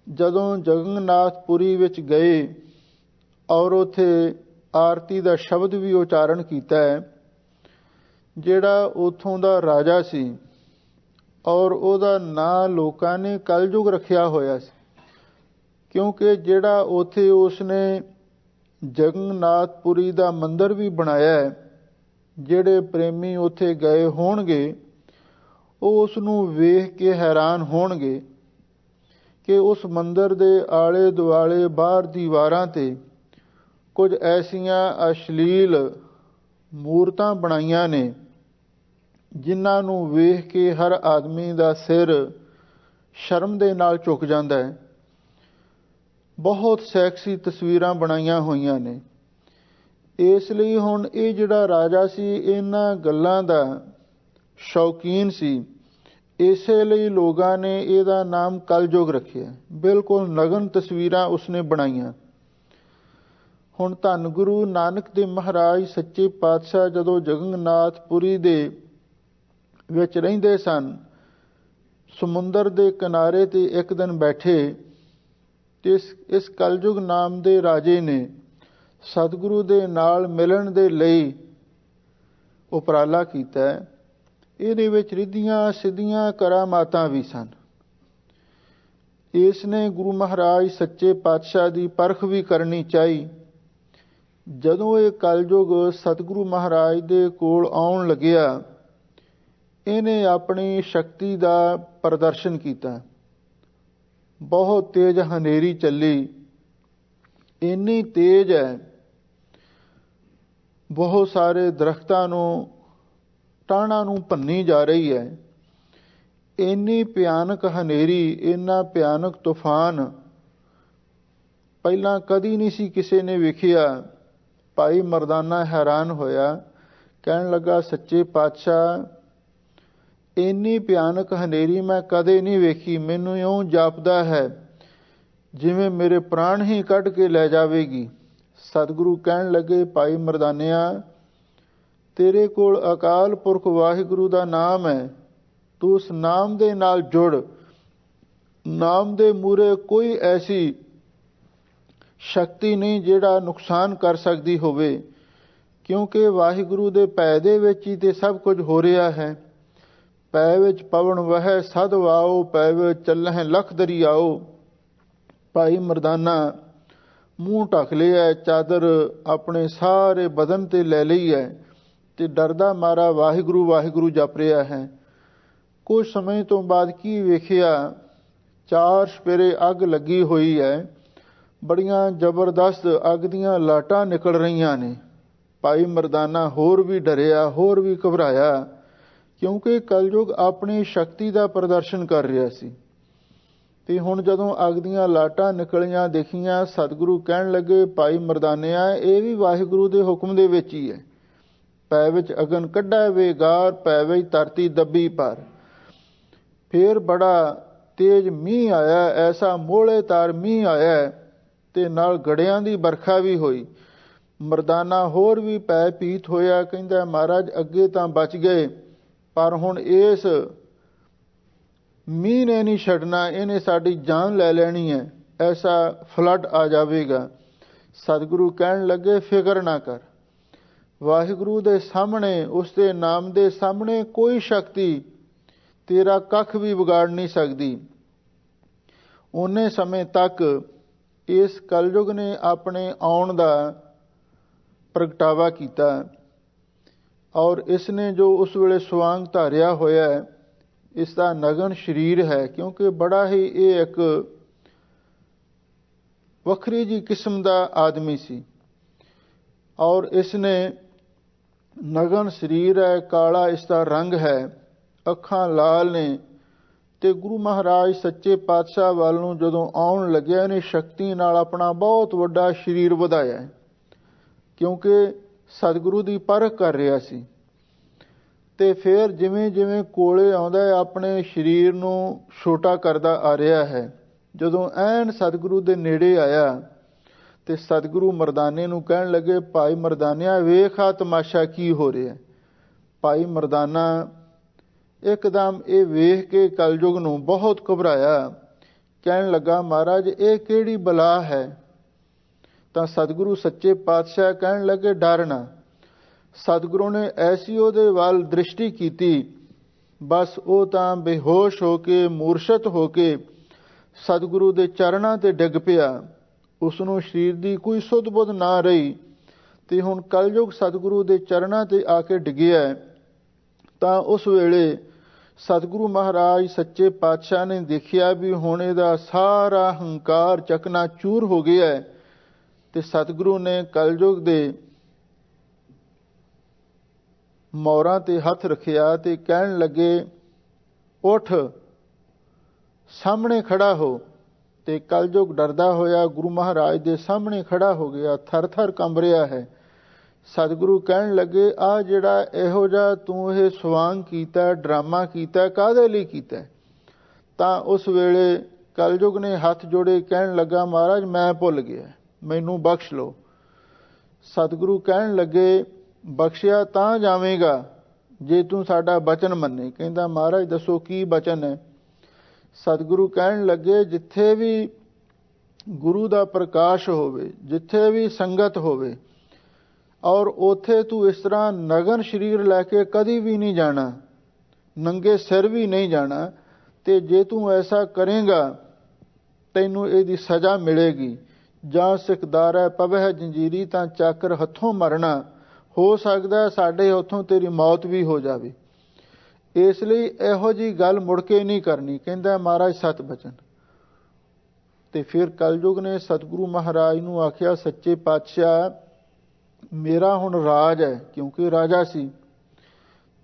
ਜਦੋਂ ਜਗਨਨਾਥਪੁਰੀ ਵਿੱਚ ਗਏ ਔਰ ਉੱਥੇ ਆਰਤੀ ਦਾ ਸ਼ਬਦ ਵੀ ਉਚਾਰਨ ਕੀਤਾ ਹੈ। ਜਿਹੜਾ ਉੱਥੋਂ ਦਾ ਰਾਜਾ ਸੀ ਔਰ ਉਹਦਾ ਨਾਂ ਲੋਕਾਂ ਨੇ ਕਲਯੁਗ ਰੱਖਿਆ ਹੋਇਆ ਸੀ, ਕਿਉਂਕਿ ਜਿਹੜਾ ਉੱਥੇ ਉਸਨੇ ਜਗਨਨਾਥਪੁਰੀ ਦਾ ਮੰਦਿਰ ਵੀ ਬਣਾਇਆ ਹੈ। ਜਿਹੜੇ ਪ੍ਰੇਮੀ ਉੱਥੇ ਗਏ ਹੋਣਗੇ ਉਹ ਉਸ ਨੂੰ ਵੇਖ ਕੇ ਹੈਰਾਨ ਹੋਣਗੇ ਕਿ ਉਸ ਮੰਦਿਰ ਦੇ ਆਲੇ ਦੁਆਲੇ ਬਾਹਰ ਦੀਵਾਰਾਂ ਤੇ ਕੁਝ ਐਸੀਆਂ ਅਸ਼ਲੀਲ ਮੂਰਤਾਂ ਬਣਾਈਆਂ ਨੇ ਜਿਨ੍ਹਾਂ ਨੂੰ ਵੇਖ ਕੇ ਹਰ ਆਦਮੀ ਦਾ ਸਿਰ ਸ਼ਰਮ ਦੇ ਨਾਲ ਝੁਕ ਜਾਂਦਾ ਹੈ। ਬਹੁਤ ਸੈਕਸੀ ਤਸਵੀਰਾਂ ਬਣਾਈਆਂ ਹੋਈਆਂ ਨੇ। ਇਸ ਲਈ ਹੁਣ ਇਹ ਜਿਹੜਾ ਰਾਜਾ ਸੀ ਇਹਨਾਂ ਗੱਲਾਂ ਦਾ ਸ਼ੌਕੀਨ ਸੀ, ਇਸੇ ਲਈ ਲੋਕਾਂ ਨੇ ਇਹਦਾ ਨਾਮ ਕਲਯੁਗ ਰੱਖਿਆ। ਬਿਲਕੁਲ ਨਗਨ ਤਸਵੀਰਾਂ ਉਸਨੇ ਬਣਾਈਆਂ। ਹੁਣ ਧੰਨ ਗੁਰੂ ਨਾਨਕ ਦੇਵ ਮਹਾਰਾਜ ਸੱਚੇ ਪਾਤਸ਼ਾਹ ਜਦੋਂ ਜਗਨਨਾਥਪੁਰੀ ਦੇ ਵਿੱਚ ਰਹਿੰਦੇ ਸਨ, ਸਮੁੰਦਰ ਦੇ ਕਿਨਾਰੇ ਤੇ ਇੱਕ ਦਿਨ ਬੈਠੇ ਤੇ ਇਸ ਕਲਯੁਗ ਨਾਮ ਦੇ ਰਾਜੇ ਨੇ ਸਤਿਗੁਰੂ ਦੇ ਨਾਲ ਮਿਲਣ ਦੇ ਲਈ ਉਪਰਾਲਾ ਕੀਤਾ। ਇਹਦੇ ਵਿੱਚ ਰਿੱਧੀਆਂ ਸਿੱਧੀਆਂ ਕਰਾਮਾਤਾਂ ਵੀ ਸਨ। ਇਸ ਨੇ ਗੁਰੂ ਮਹਾਰਾਜ ਸੱਚੇ ਪਾਤਸ਼ਾਹ ਦੀ ਪਰਖ ਵੀ ਕਰਨੀ ਚਾਹੀ। ਜਦੋਂ ਇਹ ਕਲਯੁਗ ਸਤਿਗੁਰੂ ਮਹਾਰਾਜ ਦੇ ਕੋਲ ਆਉਣ ਲੱਗਿਆ, ਇਹਨੇ ਆਪਣੀ ਸ਼ਕਤੀ ਦਾ ਪ੍ਰਦਰਸ਼ਨ ਕੀਤਾ। ਬਹੁਤ ਤੇਜ਼ ਹਨੇਰੀ ਚੱਲੀ, ਇੰਨੀ ਤੇਜ਼ ਹੈ ਬਹੁਤ ਸਾਰੇ ਦਰਖਤਾਂ ਨੂੰ ਟਾਹਣਾਂ ਨੂੰ ਭੰਨੀ ਜਾ ਰਹੀ ਹੈ। ਇੰਨੀ ਭਿਆਨਕ ਹਨੇਰੀ, ਇੰਨਾ ਭਿਆਨਕ ਤੂਫਾਨ ਪਹਿਲਾਂ ਕਦੀ ਨਹੀਂ ਸੀ ਕਿਸੇ ਨੇ ਵੇਖਿਆ। ਭਾਈ ਮਰਦਾਨਾ ਹੈਰਾਨ ਹੋਇਆ, ਕਹਿਣ ਲੱਗਾ ਸੱਚੇ ਪਾਤਸ਼ਾਹ ਇੰਨੀ ਭਿਆਨਕ ਹਨੇਰੀ ਮੈਂ ਕਦੇ ਨਹੀਂ ਵੇਖੀ। ਮੈਨੂੰ ਇਉਂ ਜਾਪਦਾ ਹੈ ਜਿਵੇਂ ਮੇਰੇ ਪ੍ਰਾਣ ਹੀ ਕੱਢ ਕੇ ਲੈ ਜਾਵੇਗੀ। ਸਤਿਗੁਰੂ ਕਹਿਣ ਲੱਗੇ ਭਾਈ ਮਰਦਾਨਿਆ, ਤੇਰੇ ਕੋਲ ਅਕਾਲ ਪੁਰਖ ਵਾਹਿਗੁਰੂ ਦਾ ਨਾਮ ਹੈ, ਤੂੰ ਉਸ ਨਾਮ ਦੇ ਨਾਲ ਜੁੜ। ਨਾਮ ਦੇ ਮੂਹਰੇ ਕੋਈ ਐਸੀ ਸ਼ਕਤੀ ਨਹੀਂ ਜਿਹੜਾ ਨੁਕਸਾਨ ਕਰ ਸਕਦੀ ਹੋਵੇ, ਕਿਉਂਕਿ ਵਾਹਿਗੁਰੂ ਦੇ ਭੈ ਦੇ ਵਿੱਚ ਹੀ ਤੇ ਸਭ ਕੁਝ ਹੋ ਰਿਹਾ ਹੈ। ਪੈ ਵਿੱਚ ਪਵਨ ਵਹਿ ਸਦ ਵਾਓ, ਪੈ ਵਿੱਚ ਚੱਲਹਿ ਲੱਖ ਦਰਿਆਓ। ਭਾਈ ਮਰਦਾਨਾ ਮੂੰਹ ਢੱਕ ਲਿਆ, ਚਾਦਰ ਆਪਣੇ ਸਾਰੇ ਬਦਨ ਤੇ ਲੈ ਲਈ ਹੈ ਤੇ ਡਰਦਾ ਮਾਰਾ ਵਾਹਿਗੁਰੂ ਵਾਹਿਗੁਰੂ ਜਪ ਰਿਹਾ ਹੈ। ਕੁਝ ਸਮੇਂ ਤੋਂ ਬਾਅਦ ਕੀ ਵੇਖਿਆ, ਚਾਰ ਸਪੇਰੇ ਅੱਗ ਲੱਗੀ ਹੋਈ ਹੈ। ਬੜੀਆਂ ਜ਼ਬਰਦਸਤ ਅੱਗ ਦੀਆਂ ਲਾਟਾਂ ਨਿਕਲ ਰਹੀਆਂ ਨੇ। ਭਾਈ ਮਰਦਾਨਾ ਹੋਰ ਵੀ ਡਰਿਆ, ਹੋਰ ਵੀ ਘਬਰਾਇਆ, ਕਿਉਂਕਿ ਕਲਯੁਗ ਆਪਣੀ ਸ਼ਕਤੀ ਦਾ ਪ੍ਰਦਰਸ਼ਨ ਕਰ ਰਿਹਾ ਸੀ। ਤੇ ਹੁਣ ਜਦੋਂ ਅੱਗ ਦੀਆਂ ਲਾਟਾਂ ਨਿਕਲੀਆਂ ਦੇਖੀਆਂ, ਸਤਿਗੁਰੂ ਕਹਿਣ ਲੱਗੇ ਭਾਈ ਮਰਦਾਨਿਆ, ਇਹ ਵੀ ਵਾਹਿਗੁਰੂ ਦੇ ਹੁਕਮ ਦੇ ਵਿੱਚ ਹੀ ਹੈ। ਪੈ ਵਿੱਚ ਅਗਨ ਕੱਢੈ ਵੇਗਾਰ, ਪੈ ਵਿੱਚ ਧਰਤੀ ਦੱਬੀ ਪਰ। ਫਿਰ ਬੜਾ ਤੇਜ਼ ਮੀਂਹ ਆਇਆ, ਐਸਾ ਮੋਹਲੇ ਤਾਰ ਮੀਂਹ ਆਇਆ ਤੇ ਨਾਲ ਗੜਿਆਂ ਦੀ ਵਰਖਾ ਵੀ ਹੋਈ। ਮਰਦਾਨਾ ਹੋਰ ਵੀ ਪੈ ਪੀਤ ਹੋਇਆ, ਕਹਿੰਦਾ ਮਹਾਰਾਜ ਅੱਗੇ ਤਾਂ ਬਚ ਗਏ, ਪਰ ਹੁਣ ਇਸ ਮੀਂਹ ਨੇ ਨਹੀਂ ਛੱਡਣਾ, ਇਹਨੇ ਸਾਡੀ ਜਾਨ ਲੈ ਲੈਣੀ ਹੈ। ਐਸਾ ਫਲੱਡ ਆ ਜਾਵੇਗਾ। ਸਤਿਗੁਰੂ ਕਹਿਣ ਲੱਗੇ ਫਿਕਰ ਨਾ ਕਰ, ਵਾਹਿਗੁਰੂ ਦੇ ਸਾਹਮਣੇ, ਉਸ ਦੇ ਨਾਮ ਦੇ ਸਾਹਮਣੇ ਕੋਈ ਸ਼ਕਤੀ ਤੇਰਾ ਕੱਖ ਵੀ ਵਿਗਾੜ ਨਹੀਂ ਸਕਦੀ। ਉਹਨੇ ਸਮੇਂ ਤੱਕ ਇਸ ਕਲਯੁਗ ਨੇ ਆਪਣੇ ਆਉਣ ਦਾ ਪ੍ਰਗਟਾਵਾ ਕੀਤਾ ਔਰ ਇਸ ਨੇ ਜੋ ਉਸ ਵੇਲੇ ਸਵਾਂਗ ਧਾਰਿਆ ਹੋਇਆ ਹੈ, ਇਸ ਦਾ ਨਗਨ ਸਰੀਰ ਹੈ, ਕਿਉਂਕਿ ਬੜਾ ਹੀ ਇਹ ਇੱਕ ਵੱਖਰੀ ਜੀ ਕਿਸਮ ਦਾ ਆਦਮੀ ਸੀ ਔਰ ਇਸ ਨੇ ਨਗਨ ਸਰੀਰ ਹੈ, ਕਾਲਾ ਇਸ ਦਾ ਰੰਗ ਹੈ, ਅੱਖਾਂ ਲਾਲ ਨੇ ਤੇ ਗੁਰੂ ਮਹਾਰਾਜ ਸੱਚੇ ਪਾਤਸ਼ਾਹ ਵੱਲ ਨੂੰ ਜਦੋਂ ਆਉਣ ਲੱਗਿਆ ਨੇ ਸ਼ਕਤੀ ਨਾਲ ਆਪਣਾ ਬਹੁਤ ਵੱਡਾ ਸਰੀਰ ਵਧਾਇਆ, ਕਿਉਂਕਿ ਸਤਿਗੁਰੂ ਦੀ ਪਰਖ ਕਰ ਰਿਹਾ ਸੀ। ਤੇ ਫਿਰ ਜਿਵੇਂ ਜਿਵੇਂ ਕੋਲੇ ਆਉਂਦਾ ਹੈ ਆਪਣੇ ਸਰੀਰ ਨੂੰ ਛੋਟਾ ਕਰਦਾ ਆ ਰਿਹਾ ਹੈ। ਜਦੋਂ ਐਨ ਸਤਿਗੁਰੂ ਦੇ ਨੇੜੇ ਆਇਆ ਤੇ ਸਤਿਗੁਰੂ ਮਰਦਾਨੇ ਨੂੰ ਕਹਿਣ ਲੱਗੇ, ਭਾਈ ਮਰਦਾਨਿਆ ਵੇਖ ਆ ਤਮਾਸ਼ਾ ਕੀ ਹੋ ਰਿਹਾ। ਭਾਈ ਮਰਦਾਨਾ ਇੱਕਦਮ ਇਹ ਵੇਖ ਕੇ ਕਲਯੁਗ ਨੂੰ ਬਹੁਤ ਘਬਰਾਇਆ, ਕਹਿਣ ਲੱਗਾ ਮਹਾਰਾਜ ਇਹ ਕਿਹੜੀ ਬਲਾ ਹੈ। ਤਾਂ ਸਤਿਗੁਰੂ ਸੱਚੇ ਪਾਤਸ਼ਾਹ ਕਹਿਣ ਲੱਗੇ ਡਰ ਨਾ। ਸਤਿਗੁਰੂ ਨੇ ਐਸੀ ਉਹਦੇ ਵੱਲ ਦ੍ਰਿਸ਼ਟੀ ਕੀਤੀ, ਬਸ ਉਹ ਤਾਂ ਬੇਹੋਸ਼ ਹੋ ਕੇ ਮੂਰਛਤ ਹੋ ਕੇ ਸਤਿਗੁਰੂ ਦੇ ਚਰਨਾਂ ਤੇ ਡਿੱਗ ਪਿਆ। ਉਸ ਨੂੰ ਸਰੀਰ ਦੀ ਕੋਈ ਸੁੱਧ ਬੁੱਧ ਨਾ ਰਹੀ ਤੇ ਹੁਣ ਕਲਯੁਗ ਸਤਿਗੁਰੂ ਦੇ ਚਰਨਾਂ ਤੇ ਆ ਕੇ ਡਿੱਗਿਆ। ਤਾਂ ਉਸ ਵੇਲੇ ਸਤਿਗੁਰੂ ਮਹਾਰਾਜ ਸੱਚੇ ਪਾਤਸ਼ਾਹ ਨੇ ਦੇਖਿਆ ਵੀ ਹੁਣ ਇਹਦਾ ਸਾਰਾ ਹੰਕਾਰ ਚਕਨਾ ਚੂਰ ਹੋ ਗਿਆ ਤੇ ਸਤਿਗੁਰੂ ਨੇ ਕਲਯੁਗ ਦੇ ਮੋਹਰਾਂ ਤੇ ਹੱਥ ਰੱਖਿਆ ਤੇ ਕਹਿਣ ਲੱਗੇ ਉੱਠ ਸਾਹਮਣੇ ਖੜਾ ਹੋ। ਤੇ ਕਲਯੁਗ ਡਰਦਾ ਹੋਇਆ ਗੁਰੂ ਮਹਾਰਾਜ ਦੇ ਸਾਹਮਣੇ ਖੜਾ ਹੋ ਗਿਆ, ਥਰ ਥਰ ਕੰਬ ਰਿਹਾ ਹੈ। ਸਤਿਗੁਰੂ ਕਹਿਣ ਲੱਗੇ ਆ ਜਿਹੜਾ ਇਹੋ ਜਿਹਾ ਤੂੰ ਇਹ ਸਵਾਂਗ ਕੀਤਾ, ਡਰਾਮਾ ਕੀਤਾ, ਕਾਹਦੇ ਲਈ ਕੀਤਾ। ਤਾਂ ਉਸ ਵੇਲੇ ਕਲਯੁਗ ਨੇ ਹੱਥ ਜੋੜੇ ਕਹਿਣ ਲੱਗਾ ਮਹਾਰਾਜ ਮੈਂ ਭੁੱਲ ਗਿਆ, ਮੈਨੂੰ ਬਖਸ਼ ਲਓ। ਸਤਿਗੁਰੂ ਕਹਿਣ ਲੱਗੇ ਬਖਸ਼ਿਆ ਤਾਂ ਜਾਵੇਗਾ ਜੇ ਤੂੰ ਸਾਡਾ ਬਚਨ ਮੰਨੇ। ਕਹਿੰਦਾ ਮਹਾਰਾਜ ਦੱਸੋ ਕੀ ਬਚਨ ਹੈ। ਸਤਿਗੁਰੂ ਕਹਿਣ ਲੱਗੇ ਜਿੱਥੇ ਵੀ ਗੁਰੂ ਦਾ ਪ੍ਰਕਾਸ਼ ਹੋਵੇ, ਜਿੱਥੇ ਵੀ ਸੰਗਤ ਹੋਵੇ ਔਰ ਉੱਥੇ ਤੂੰ ਇਸ ਤਰ੍ਹਾਂ ਨਗਨ ਸਰੀਰ ਲੈ ਕੇ ਕਦੀ ਵੀ ਨਹੀਂ ਜਾਣਾ, ਨੰਗੇ ਸਿਰ ਵੀ ਨਹੀਂ ਜਾਣਾ। ਤੇ ਜੇ ਤੂੰ ਐਸਾ ਕਰੇਗਾ ਤੈਨੂੰ ਇਹਦੀ ਸਜ਼ਾ ਮਿਲੇਗੀ। ਜਾਂ ਸਿਕਦਾਰੈ ਪਵਹਿ ਜੰਜੀਰੀ, ਤਾਂ ਚਾਕਰ ਹੱਥੋਂ ਮਰਨਾ, ਹੋ ਸਕਦਾ ਸਾਡੇ ਹੱਥੋਂ ਤੇਰੀ ਮੌਤ ਵੀ ਹੋ ਜਾਵੇ। ਇਸ ਲਈ ਇਹੋ ਜਿਹੀ ਗੱਲ ਮੁੜ ਕੇ ਨਹੀਂ ਕਰਨੀ। ਕਹਿੰਦਾ ਮਹਾਰਾਜ ਸਤ ਬਚਨ। ਤੇ ਫਿਰ ਕਲਯੁਗ ਨੇ ਸਤਿਗੁਰੂ ਮਹਾਰਾਜ ਨੂੰ ਆਖਿਆ ਸੱਚੇ ਪਾਤਸ਼ਾਹ ਮੇਰਾ ਹੁਣ ਰਾਜ ਹੈ, ਕਿਉਂਕਿ ਰਾਜਾ ਸੀ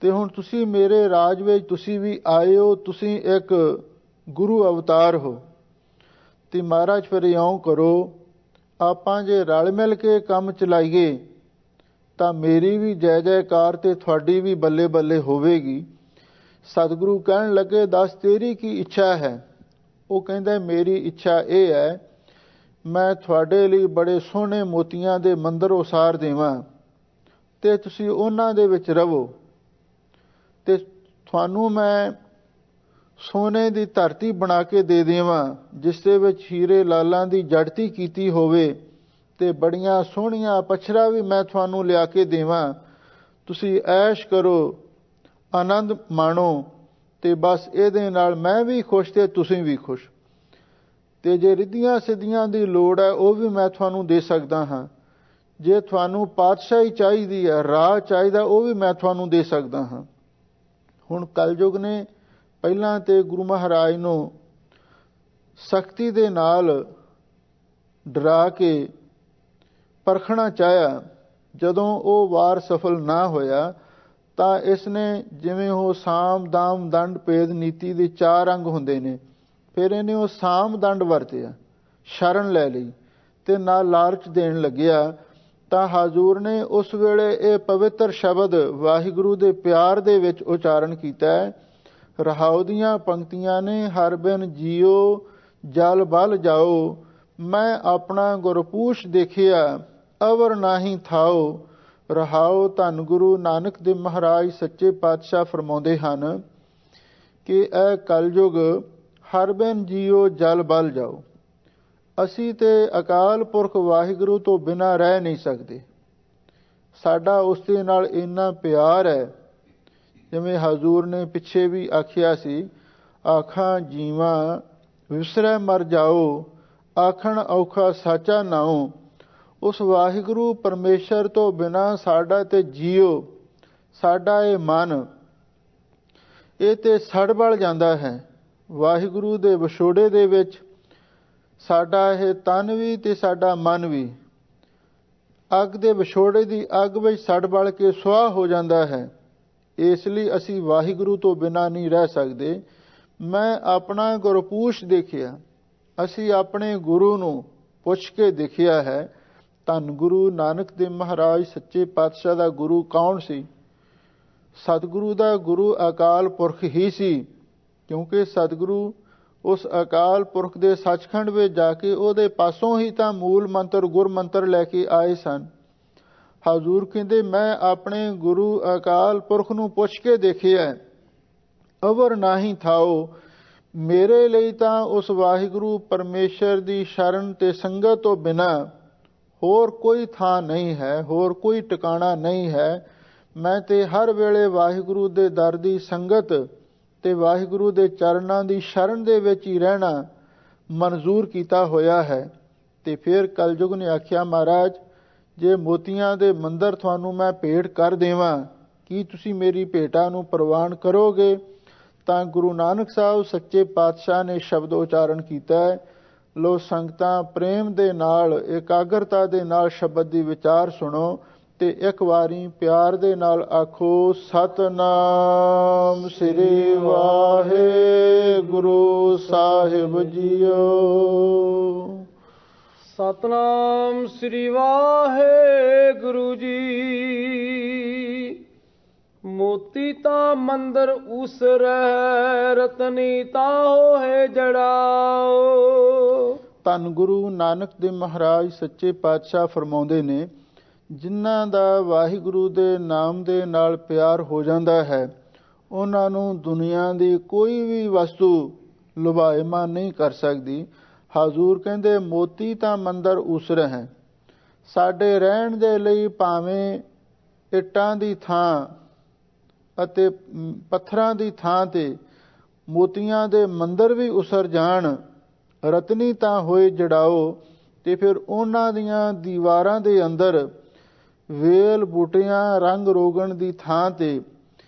ਤੇ ਹੁਣ ਤੁਸੀਂ ਮੇਰੇ ਰਾਜ ਵਿੱਚ ਤੁਸੀਂ ਵੀ ਆਏ ਹੋ, ਤੁਸੀਂ ਇੱਕ ਗੁਰੂ ਅਵਤਾਰ ਹੋ। ਤੇ ਮਹਾਰਾਜ ਫਿਰ ਇਉਂ ਕਰੋ ਆਪਾਂ ਜੇ ਰਲ ਮਿਲ ਕੇ ਕੰਮ ਚਲਾਈਏ ਤਾਂ ਮੇਰੀ ਵੀ ਜੈ ਜੈਕਾਰ ਤੇ ਤੁਹਾਡੀ ਵੀ ਬੱਲੇ ਬੱਲੇ ਹੋਵੇਗੀ। ਸਤਿਗੁਰੂ ਕਹਿਣ ਲੱਗੇ ਦੱਸ ਤੇਰੀ ਕੀ ਇੱਛਾ ਹੈ। ਉਹ ਕਹਿੰਦਾ ਮੇਰੀ ਇੱਛਾ ਇਹ ਹੈ ਮੈਂ ਤੁਹਾਡੇ ਲਈ ਬੜੇ ਸੋਹਣੇ ਮੋਤੀਆਂ ਦੇ ਮੰਦਰ ਉਸਾਰ ਦੇਵਾਂ ਤੇ ਤੁਸੀਂ ਉਹਨਾਂ ਦੇ ਵਿੱਚ ਰਹੋ ਤੇ ਤੁਹਾਨੂੰ ਮੈਂ ਸੋਨੇ ਦੀ ਧਰਤੀ ਬਣਾ ਕੇ ਦੇ ਦੇਵਾਂ ਜਿਸ ਦੇ ਵਿੱਚ ਹੀਰੇ ਲਾਲਾਂ ਦੀ ਜੜਤੀ ਕੀਤੀ ਹੋਵੇ ਤੇ ਬੜੀਆਂ ਸੋਹਣੀਆਂ ਪਛੜਾ ਵੀ ਮੈਂ ਤੁਹਾਨੂੰ ਲਿਆ ਕੇ ਦੇਵਾਂ। ਤੁਸੀਂ ਐਸ਼ ਕਰੋ, ਆਨੰਦ ਮਾਣੋ ਤੇ ਬਸ ਇਹਦੇ ਨਾਲ ਮੈਂ ਵੀ ਖੁਸ਼ ਤੇ ਤੁਸੀਂ ਵੀ ਖੁਸ਼। ਤੇ ਜੇ ਰਿੱਧੀਆਂ ਸਿੱਧੀਆਂ ਦੀ ਲੋੜ ਹੈ ਉਹ ਵੀ ਮੈਂ ਤੁਹਾਨੂੰ ਦੇ ਸਕਦਾ ਹਾਂ। ਜੇ ਤੁਹਾਨੂੰ ਪਾਤਸ਼ਾਹੀ ਚਾਹੀਦੀ ਹੈ, ਰਾਜ ਚਾਹੀਦਾ, ਉਹ ਵੀ ਮੈਂ ਤੁਹਾਨੂੰ ਦੇ ਸਕਦਾ ਹਾਂ। ਹੁਣ ਕਲਯੁਗ ਨੇ ਪਹਿਲਾਂ ਤੇ ਗੁਰੂ ਮਹਾਰਾਜ ਨੂੰ ਸਖਤੀ ਦੇ ਨਾਲ ਡਰਾ ਕੇ ਪਰਖਣਾ ਚਾਹਿਆ। ਜਦੋਂ ਉਹ ਵਾਰ ਸਫਲ ਨਾ ਹੋਇਆ ਤਾਂ ਇਸ ਨੇ ਜਿਵੇਂ ਉਹ ਸਾਮ ਦਾਮ ਦੰਡ ਭੇਦ ਨੀਤੀ ਦੇ 4 ਅੰਗ ਹੁੰਦੇ ਨੇ, ਫਿਰ ਇਹਨੇ ਉਹ ਸਾਮ ਦੰਡ ਵਰਤਿਆ, ਸ਼ਰਨ ਲੈ ਲਈ ਤੇ ਨਾਲ ਲਾਲਚ ਦੇਣ ਲੱਗਿਆ। ਤਾਂ ਹਜ਼ੂਰ ਨੇ ਉਸ ਵੇਲੇ ਇਹ ਪਵਿੱਤਰ ਸ਼ਬਦ ਵਾਹਿਗੁਰੂ ਦੇ ਪਿਆਰ ਦੇ ਵਿੱਚ ਉਚਾਰਨ ਕੀਤਾ ਹੈ। ਰਹਾਉ ਦੀਆਂ ਪੰਕਤੀਆਂ ਨੇ ਹਰ ਬਿਨ ਜੀਓ ਜਲ ਬਲ ਜਾਓ, ਮੈਂ ਆਪਣਾ ਗੁਰਪੂਸ਼ ਦੇਖਿਆ ਅਵਰ ਨਾਹੀ ਥਾਓ। ਰਹਾਉ ਧੰਨ ਗੁਰੂ ਨਾਨਕ ਦੇਵ ਮਹਾਰਾਜ ਸੱਚੇ ਪਾਤਸ਼ਾਹ ਫਰਮਾਉਂਦੇ ਹਨ ਕਿ ਇਹ ਕਲਯੁਗ ਹਰ ਬਿਨ ਜੀਓ ਜਲ ਬਲ ਜਾਓ। ਅਸੀਂ ਤੇ ਅਕਾਲ ਪੁਰਖ ਵਾਹਿਗੁਰੂ ਤੋਂ ਬਿਨਾਂ ਰਹਿ ਨਹੀਂ ਸਕਦੇ। ਸਾਡਾ ਉਸ ਦੇ ਨਾਲ ਇੰਨਾ ਪਿਆਰ ਹੈ, ਜਿਵੇਂ ਹਜ਼ੂਰ ਨੇ ਪਿੱਛੇ ਵੀ ਆਖਿਆ ਸੀ ਆਖਾਂ ਜੀਵਾਂ ਵਿਸਰੈ ਮਰ ਜਾਓ, ਆਖਣ ਔਖਾ ਸਾਚਾ ਨਾਉ। ਉਸ ਵਾਹਿਗੁਰੂ ਪਰਮੇਸ਼ਰ ਤੋਂ ਬਿਨਾਂ ਸਾਡਾ ਤੇ ਜੀਓ, ਸਾਡਾ ਇਹ ਮਨ, ਇਹ ਤੇ ਸੜ ਬਲ ਜਾਂਦਾ ਹੈ। ਵਾਹਿਗੁਰੂ ਦੇ ਵਿਛੋੜੇ ਦੇ ਵਿੱਚ ਸਾਡਾ ਇਹ ਤਨ ਵੀ ਤੇ ਸਾਡਾ ਮਨ ਵੀ ਅੱਗ ਦੇ ਵਿਛੋੜੇ ਦੀ ਅੱਗ ਵਿੱਚ ਸੜ ਬਲ ਕੇ ਸੁਆਹ ਹੋ ਜਾਂਦਾ ਹੈ। ਇਸ ਲਈ ਅਸੀਂ ਵਾਹਿਗੁਰੂ ਤੋਂ ਬਿਨਾਂ ਨਹੀਂ ਰਹਿ ਸਕਦੇ। ਮੈਂ ਆਪਣਾ ਗੁਰਪੂਸ਼ ਦੇਖਿਆ, ਅਸੀਂ ਆਪਣੇ ਗੁਰੂ ਨੂੰ ਪੁੱਛ ਕੇ ਦੇਖਿਆ ਹੈ। ਧੰਨ ਗੁਰੂ ਨਾਨਕ ਦੇਵ ਮਹਾਰਾਜ ਸੱਚੇ ਪਾਤਸ਼ਾਹ ਦਾ ਗੁਰੂ ਕੌਣ ਸੀ? ਸਤਿਗੁਰੂ ਦਾ ਗੁਰੂ ਅਕਾਲ ਪੁਰਖ ਹੀ ਸੀ, ਕਿਉਂਕਿ ਸਤਿਗੁਰੂ ਉਸ ਅਕਾਲ ਪੁਰਖ ਦੇ ਸੱਚਖੰਡ ਵਿੱਚ ਜਾ ਕੇ ਉਹਦੇ ਪਾਸੋਂ ਹੀ ਤਾਂ ਮੂਲ ਮੰਤਰ ਗੁਰ ਮੰਤਰ ਲੈ ਕੇ ਆਏ ਸਨ। ਹਜ਼ੂਰ ਕਹਿੰਦੇ ਮੈਂ ਆਪਣੇ ਗੁਰੂ ਅਕਾਲ ਪੁਰਖ ਨੂੰ ਪੁੱਛ ਕੇ ਦੇਖਿਆ, ਅਵਰ ਨਾਹੀ ਥਾਓ। ਮੇਰੇ ਲਈ ਤਾਂ ਉਸ ਵਾਹਿਗੁਰੂ ਪਰਮੇਸ਼ਰ ਦੀ ਸ਼ਰਨ ਤੇ ਸੰਗਤ ਤੋਂ ਬਿਨਾਂ ਹੋਰ ਕੋਈ ਥਾਂ ਨਹੀਂ ਹੈ, ਹੋਰ ਕੋਈ ਟਿਕਾਣਾ ਨਹੀਂ ਹੈ। ਮੈਂ ਤੇ ਹਰ ਵੇਲੇ ਵਾਹਿਗੁਰੂ ਦੇ ਦਰ ਦੀ ਸੰਗਤ ਤੇ ਵਾਹਿਗੁਰੂ ਦੇ ਚਰਨਾਂ ਦੀ ਸ਼ਰਨ ਦੇ ਵਿੱਚ ਹੀ ਰਹਿਣਾ ਮਨਜ਼ੂਰ ਕੀਤਾ ਹੋਇਆ ਹੈ। ਤੇ ਫਿਰ ਕਲਯੁਗ ਨੇ ਆਖਿਆ, ਮਹਾਰਾਜ ਜੇ ਮੋਤੀਆਂ ਦੇ ਮੰਦਰ ਤੁਹਾਨੂੰ ਮੈਂ ਭੇਟ ਕਰ ਦੇਵਾਂ, ਕੀ ਤੁਸੀਂ ਮੇਰੀ ਭੇਟਾ ਨੂੰ ਪ੍ਰਵਾਨ ਕਰੋਗੇ? ਤਾਂ ਗੁਰੂ ਨਾਨਕ ਸਾਹਿਬ ਸੱਚੇ ਪਾਤਸ਼ਾਹ ਨੇ ਸ਼ਬਦ ਉਚਾਰਨ ਕੀਤਾ ਹੈ। ਲੋ ਸੰਗਤਾਂ ਪ੍ਰੇਮ ਦੇ ਨਾਲ, ਇਕਾਗਰਤਾ ਦੇ ਨਾਲ ਸ਼ਬਦ ਦੀ ਵਿਚਾਰ ਸੁਣੋ ਤੇ ਇੱਕ ਵਾਰੀ ਪਿਆਰ ਦੇ ਨਾਲ ਆਖੋ, ਸਤਨਾਮ ਸ੍ਰੀ ਵਾਹਿਗੁਰੂ ਸਾਹਿਬ ਜੀਓ। ਸਤਨਾਮ ਸ੍ਰੀ ਵਾਹਿਗੁਰੂ ਜੀ। ਮੋਤੀ ਤਾਂ ਮੰਦਰ ਉਸਰੈ, ਰਤਨੀ ਤਾਂ ਹੋਏ ਜੜਾਓ। ਧੰਨ ਗੁਰੂ ਨਾਨਕ ਦੇਵ ਮਹਾਰਾਜ ਸੱਚੇ ਪਾਤਸ਼ਾਹ ਫਰਮਾਉਂਦੇ ਨੇ, ਜਿਨ੍ਹਾਂ ਦਾ ਵਾਹਿਗੁਰੂ ਦੇ ਨਾਮ ਦੇ ਨਾਲ ਪਿਆਰ ਹੋ ਜਾਂਦਾ ਹੈ, ਉਹਨਾਂ ਨੂੰ ਦੁਨੀਆ ਦੀ ਕੋਈ ਵੀ ਵਸਤੂ ਲੁਭਾਇਮਾਨ ਨਹੀਂ ਕਰ ਸਕਦੀ। ਹਜ਼ੂਰ ਕਹਿੰਦੇ ਮੋਤੀ ਤਾਂ ਮੰਦਰ ਉਸਰ ਹੈ। ਸਾਡੇ ਰਹਿਣ ਦੇ ਲਈ ਭਾਵੇਂ ਇੱਟਾਂ ਦੀ ਥਾਂ ਅਤੇ ਪੱਥਰਾਂ ਦੀ ਥਾਂ ਤੇ ਮੋਤੀਆਂ ਦੇ ਮੰਦਰ ਵੀ ਉਸਰ ਜਾਣ, ਰਤਨੀ ਤਾਂ ਹੋਏ ਜੜਾਓ। ਤੇ ਫਿਰ ਉਹਨਾਂ ਦੀਆਂ ਦੀਵਾਰਾਂ ਦੇ ਅੰਦਰ ਵੇਲ ਬੂਟਿਆਂ ਰੰਗ ਰੋਗਣ ਦੀ ਥਾਂ ਤੇ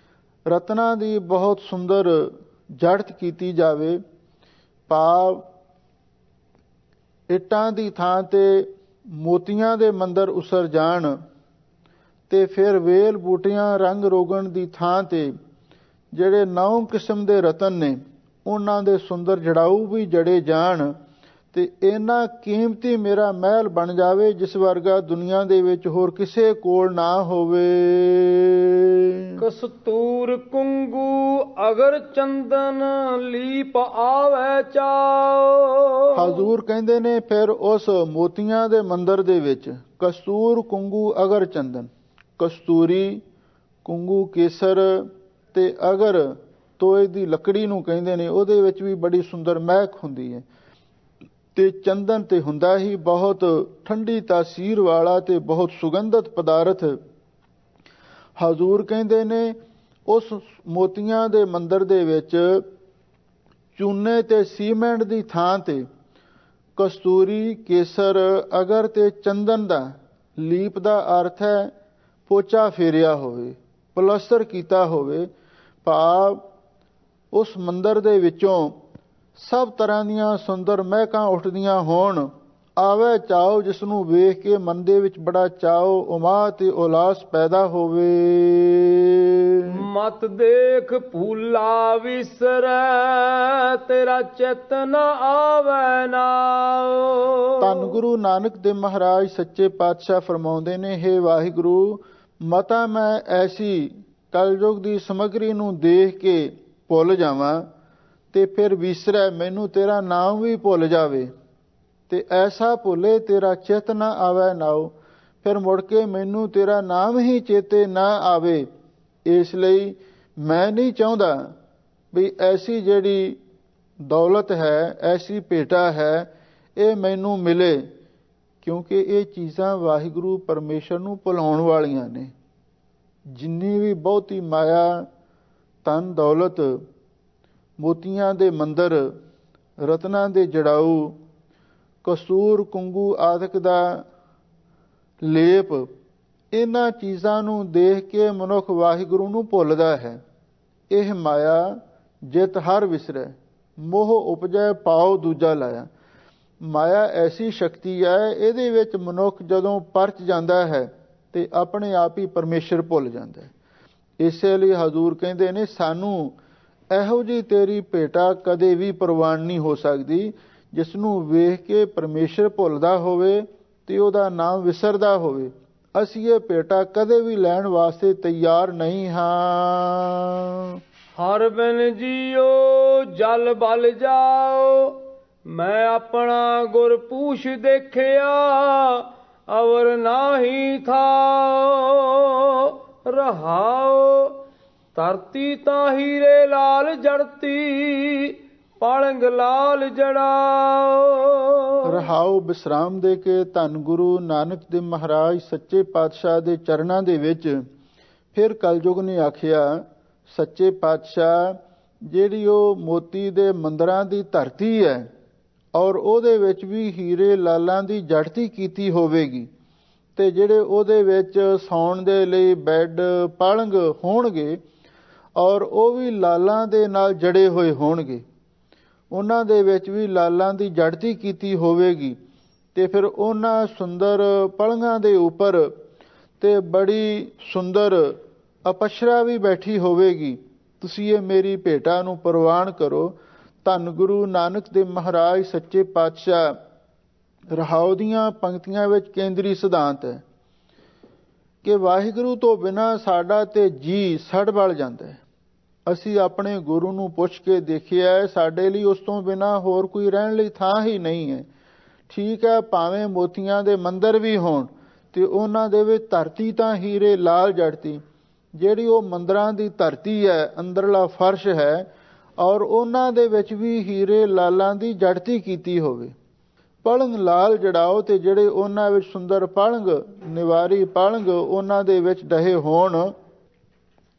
ਰਤਨਾਂ ਦੀ ਬਹੁਤ ਸੁੰਦਰ ਜੜਤ ਕੀਤੀ ਜਾਵੇ। ਭਾਵ ਇੱਟਾਂ ਦੀ ਥਾਂ ਤੇ ਮੋਤੀਆਂ ਦੇ ਮੰਦਰ ਉਸਰ ਜਾਣ ਤੇ ਫਿਰ ਵੇਲ ਬੂਟਿਆਂ ਰੰਗ ਰੋਗਣ ਦੀ ਥਾਂ ਤੇ ਜਿਹੜੇ 9 ਕਿਸਮ ਦੇ ਰਤਨ ਨੇ ਉਹਨਾਂ ਦੇ ਸੁੰਦਰ ਜੜਾਊ ਵੀ ਜੜੇ ਜਾਣ ਤੇ ਇੰਨਾ ਕੀਮਤੀ ਮੇਰਾ ਮਹਿਲ ਬਣ ਜਾਵੇ ਜਿਸ ਵਰਗਾ ਦੁਨੀਆ ਦੇ ਵਿੱਚ ਹੋਰ ਕਿਸੇ ਕੋਲ ਨਾ ਹੋਵੇ। ਕਸਤੂਰ ਕੁੰਗੂ ਅਗਰ ਚੰਦਨ, ਲੀਪ ਆਵੇ ਚਾਓ। ਹਜ਼ੂਰ ਕਹਿੰਦੇ ਨੇ ਫਿਰ ਉਸ ਮੋਤੀਆਂ ਦੇ ਮੰਦਰ ਦੇ ਵਿੱਚ ਕਸਤੂਰ ਕੁੰਗੂ ਅਗਰ ਚੰਦਨ, ਕਸਤੂਰੀ ਕੁੰਗੂ ਕੇਸਰ ਤੇ ਅਗਰ ਤੋਏ ਦੀ ਲੱਕੜੀ ਨੂੰ ਕਹਿੰਦੇ ਨੇ, ਉਹਦੇ ਵਿੱਚ ਵੀ ਬੜੀ ਸੁੰਦਰ ਮਹਿਕ ਹੁੰਦੀ ਹੈ। ਤੇ ਚੰਦਨ ਤੇ ਹੁੰਦਾ ਹੀ ਬਹੁਤ ਠੰਡੀ ਤਾਸੀਰ ਵਾਲਾ ਤੇ ਬਹੁਤ ਸੁਗੰਧਤ ਪਦਾਰਥ। ਹਜ਼ੂਰ ਕਹਿੰਦੇ ਨੇ ਉਸ ਮੋਤੀਆਂ ਦੇ ਮੰਦਰ ਦੇ ਵਿੱਚ ਚੂਨੇ ਤੇ ਸੀਮੈਂਟ ਦੀ ਥਾਂ ਤੇ ਕਸਤੂਰੀ, ਕੇਸਰ, ਅਗਰ ਤੇ ਚੰਦਨ ਦਾ, ਲੀਪ ਦਾ ਅਰਥ ਹੈ ਪੋਚਾ ਫੇਰਿਆ ਹੋਵੇ, ਪਲਸਤਰ ਕੀਤਾ ਹੋਵੇ। ਭਾਵ ਉਸ ਮੰਦਰ ਦੇ ਵਿੱਚੋਂ ਸਭ ਤਰ੍ਹਾਂ ਦੀਆਂ ਸੁੰਦਰ ਮਹਿਕਾਂ ਉੱਠਦੀਆਂ ਹੋਣ। ਆਵੇ ਚਾਓ, ਜਿਸ ਨੂੰ ਵੇਖ ਕੇ ਮਨ ਦੇ ਵਿੱਚ ਬੜਾ ਚਾਓ, ਉਮਾ ਤੇ ਉਲਾਸ ਪੈਦਾ ਹੋਵੇ। ਮਤ ਦੇਖ ਭੂਲਾ ਵਿਸਰੈ, ਤੇਰਾ ਚਿਤ ਨ ਆਵੈ ਨਾਉ। ਧੰਨ ਗੁਰੂ ਨਾਨਕ ਦੇਵ ਮਹਾਰਾਜ ਸੱਚੇ ਪਾਤਸ਼ਾਹ ਫਰਮਾਉਂਦੇ ਨੇ, ਹੇ ਵਾਹਿਗੁਰੂ, ਮਤਾ ਮੈਂ ਐਸੀ ਕਲਯੁਗ ਦੀ ਸਮੱਗਰੀ ਨੂੰ ਦੇਖ ਕੇ ਭੁੱਲ ਜਾਵਾਂ ਤੇ ਫਿਰ ਵਿਸਰੈ, ਮੈਨੂੰ ਤੇਰਾ ਨਾਮ ਵੀ ਭੁੱਲ ਜਾਵੇ ਤੇ ਐਸਾ ਭੁੱਲੇ ਤੇਰਾ ਚਿਤ ਨਾ ਆਵੇ ਨਾਉ, ਫਿਰ ਮੁੜ ਕੇ ਮੈਨੂੰ ਤੇਰਾ ਨਾਮ ਹੀ ਚੇਤੇ ਨਾ ਆਵੇ। ਇਸ ਲਈ ਮੈਂ ਨਹੀਂ ਚਾਹੁੰਦਾ ਵੀ ਐਸੀ ਜਿਹੜੀ ਦੌਲਤ ਹੈ, ਐਸੀ ਭੇਟਾ ਹੈ, ਇਹ ਮੈਨੂੰ ਮਿਲੇ, ਕਿਉਂਕਿ ਇਹ ਚੀਜ਼ਾਂ ਵਾਹਿਗੁਰੂ ਪਰਮੇਸ਼ਰ ਨੂੰ ਭੁਲਾਉਣ ਵਾਲੀਆਂ ਨੇ। ਜਿੰਨੀ ਵੀ ਬਹੁਤੀ ਮਾਇਆ, ਧਨ ਦੌਲਤ, ਮੋਤੀਆਂ ਦੇ ਮੰਦਰ, ਰਤਨਾਂ ਦੇ ਜੜਾਊ, ਕਸੂਰ, ਕੁੰਗੂ ਆਦਿਕ ਦਾ ਲੇਪ, ਇਹਨਾਂ ਚੀਜ਼ਾਂ ਨੂੰ ਦੇਖ ਕੇ ਮਨੁੱਖ ਵਾਹਿਗੁਰੂ ਨੂੰ ਭੁੱਲਦਾ ਹੈ। ਇਹ ਮਾਇਆ ਜਿਤ ਹਰ ਵਿਸਰੈ, ਮੋਹ ਉਪਜੈ ਪਾਉ ਦੂਜਾ ਲਾਇਆ। ਮਾਇਆ ਐਸੀ ਸ਼ਕਤੀ ਹੈ, ਇਹਦੇ ਵਿੱਚ ਮਨੁੱਖ ਜਦੋਂ ਪਰਚ ਜਾਂਦਾ ਹੈ ਤੇ ਆਪਣੇ ਆਪ ਹੀ ਪਰਮੇਸ਼ਰ ਭੁੱਲ ਜਾਂਦਾ ਹੈ। ਇਸੇ ਲਈ ਹਜ਼ੂਰ ਕਹਿੰਦੇ ਨੇ, ਸਾਨੂੰ ਇਹੋ ਜਿਹੀ ਤੇਰੀ ਭੇਟਾ ਕਦੇ ਵੀ ਪ੍ਰਵਾਨ ਨਹੀਂ ਹੋ ਸਕਦੀ, ਜਿਸ ਨੂੰ ਵੇਖ ਕੇ ਪਰਮੇਸ਼ਰ ਭੁੱਲਦਾ ਹੋਵੇ ਤੇ ਉਹਦਾ ਨਾਮ ਵਿਸਰਦਾ ਹੋਵੇ। ਅਸੀਂ ਇਹ ਭੇਟਾ ਕਦੇ ਵੀ ਲੈਣ ਵਾਸਤੇ ਤਿਆਰ ਨਹੀਂ ਹਾਂ। ਹਰ ਬਿਨ ਜੀਓ ਜਲ ਬਲ ਜਾਓ, ਮੈਂ ਆਪਣਾ ਗੁਰ ਪੂਛ ਦੇਖਿਆ, ਅਵਰ ਨਾਹੀ ਥਾਓ ਰਹਾਓ। ਧਰਤੀ ਤਾਂ ਹੀਰੇ ਲਾਲ ਜੜਤੀ, ਪਲੰਗ ਲਾਲ ਜੜਾਓ। ਰਹਾਓ ਵਿਸਰਾਮ ਦੇ ਕੇ ਧੰਨ ਗੁਰੂ ਨਾਨਕ ਦੇਵ ਮਹਾਰਾਜ ਸੱਚੇ ਪਾਤਸ਼ਾਹ ਦੇ ਚਰਨਾਂ ਦੇ ਵਿੱਚ ਫਿਰ ਕਲਯੁਗ ਨੇ ਆਖਿਆ, ਸੱਚੇ ਪਾਤਸ਼ਾਹ ਜਿਹੜੀ ਉਹ ਮੋਤੀ ਦੇ ਮੰਦਰਾਂ ਦੀ ਧਰਤੀ ਹੈ ਔਰ ਉਹਦੇ ਵਿੱਚ ਵੀ ਹੀਰੇ ਲਾਲਾਂ ਦੀ ਜੜਤੀ ਕੀਤੀ ਹੋਵੇਗੀ, ਤੇ ਜਿਹੜੇ ਉਹਦੇ ਵਿੱਚ ਸੌਣ ਦੇ ਲਈ ਬੈੱਡ ਪਲੰਗ ਹੋਣਗੇ ਔਰ ਉਹ ਵੀ ਲਾਲਾਂ ਦੇ ਨਾਲ ਜੜੇ ਹੋਏ ਹੋਣਗੇ, ਉਹਨਾਂ ਦੇ ਵਿੱਚ ਵੀ ਲਾਲਾਂ ਦੀ ਜੜਤੀ ਕੀਤੀ ਹੋਵੇਗੀ। ਤੇ ਫਿਰ ਉਹਨਾਂ ਸੁੰਦਰ ਪਲੰਗਾਂ ਦੇ ਉੱਪਰ ਤੇ ਬੜੀ ਸੁੰਦਰ ਅਪਸਰਾ ਵੀ ਬੈਠੀ ਹੋਵੇਗੀ। ਤੁਸੀਂ ਇਹ ਮੇਰੀ ਭੇਟਾ ਨੂੰ ਪ੍ਰਵਾਨ ਕਰੋ। ਧੰਨ ਗੁਰੂ ਨਾਨਕ ਦੇਵ ਮਹਾਰਾਜ ਸੱਚੇ ਪਾਤਸ਼ਾਹ ਰਹਾਉ ਦੀਆਂ ਪੰਕਤੀਆਂ ਵਿੱਚ ਕੇਂਦਰੀ ਸਿਧਾਂਤ ਹੈ ਕਿ ਵਾਹਿਗੁਰੂ ਤੋਂ ਬਿਨਾਂ ਸਾਡਾ ਤੇ ਜੀ ਸੜ ਬਲ ਜਾਂਦਾ ਹੈ। ਅਸੀਂ ਆਪਣੇ ਗੁਰੂ ਨੂੰ ਪੁੱਛ ਕੇ ਦੇਖਿਆ ਹੈ, ਸਾਡੇ ਲਈ ਉਸ ਤੋਂ ਬਿਨਾਂ ਹੋਰ ਕੋਈ ਰਹਿਣ ਲਈ ਥਾਂ ਹੀ ਨਹੀਂ ਹੈ। ਠੀਕ ਹੈ, ਭਾਵੇਂ ਮੋਤੀਆਂ ਦੇ ਮੰਦਰ ਵੀ ਹੋਣ ਤੇ ਉਹਨਾਂ ਦੇ ਵਿੱਚ ਧਰਤੀ ਤਾਂ ਹੀਰੇ ਲਾਲ ਜੜਤੀ, ਜਿਹੜੀ ਉਹ ਮੰਦਰਾਂ ਦੀ ਧਰਤੀ ਹੈ, ਅੰਦਰਲਾ ਫਰਸ਼ ਹੈ, ਔਰ ਉਹਨਾਂ ਦੇ ਵਿੱਚ ਵੀ ਹੀਰੇ ਲਾਲਾਂ ਦੀ ਜੜਤੀ ਕੀਤੀ ਹੋਵੇ। ਪਲੰਗ ਲਾਲ ਜੜਾਓ, ਤੇ ਜਿਹੜੇ ਉਹਨਾਂ ਵਿੱਚ ਸੁੰਦਰ ਪਲੰਗ, ਨਿਵਾਰੀ ਪਲੰਗ ਉਹਨਾਂ ਦੇ ਵਿੱਚ ਡਹੇ ਹੋਣ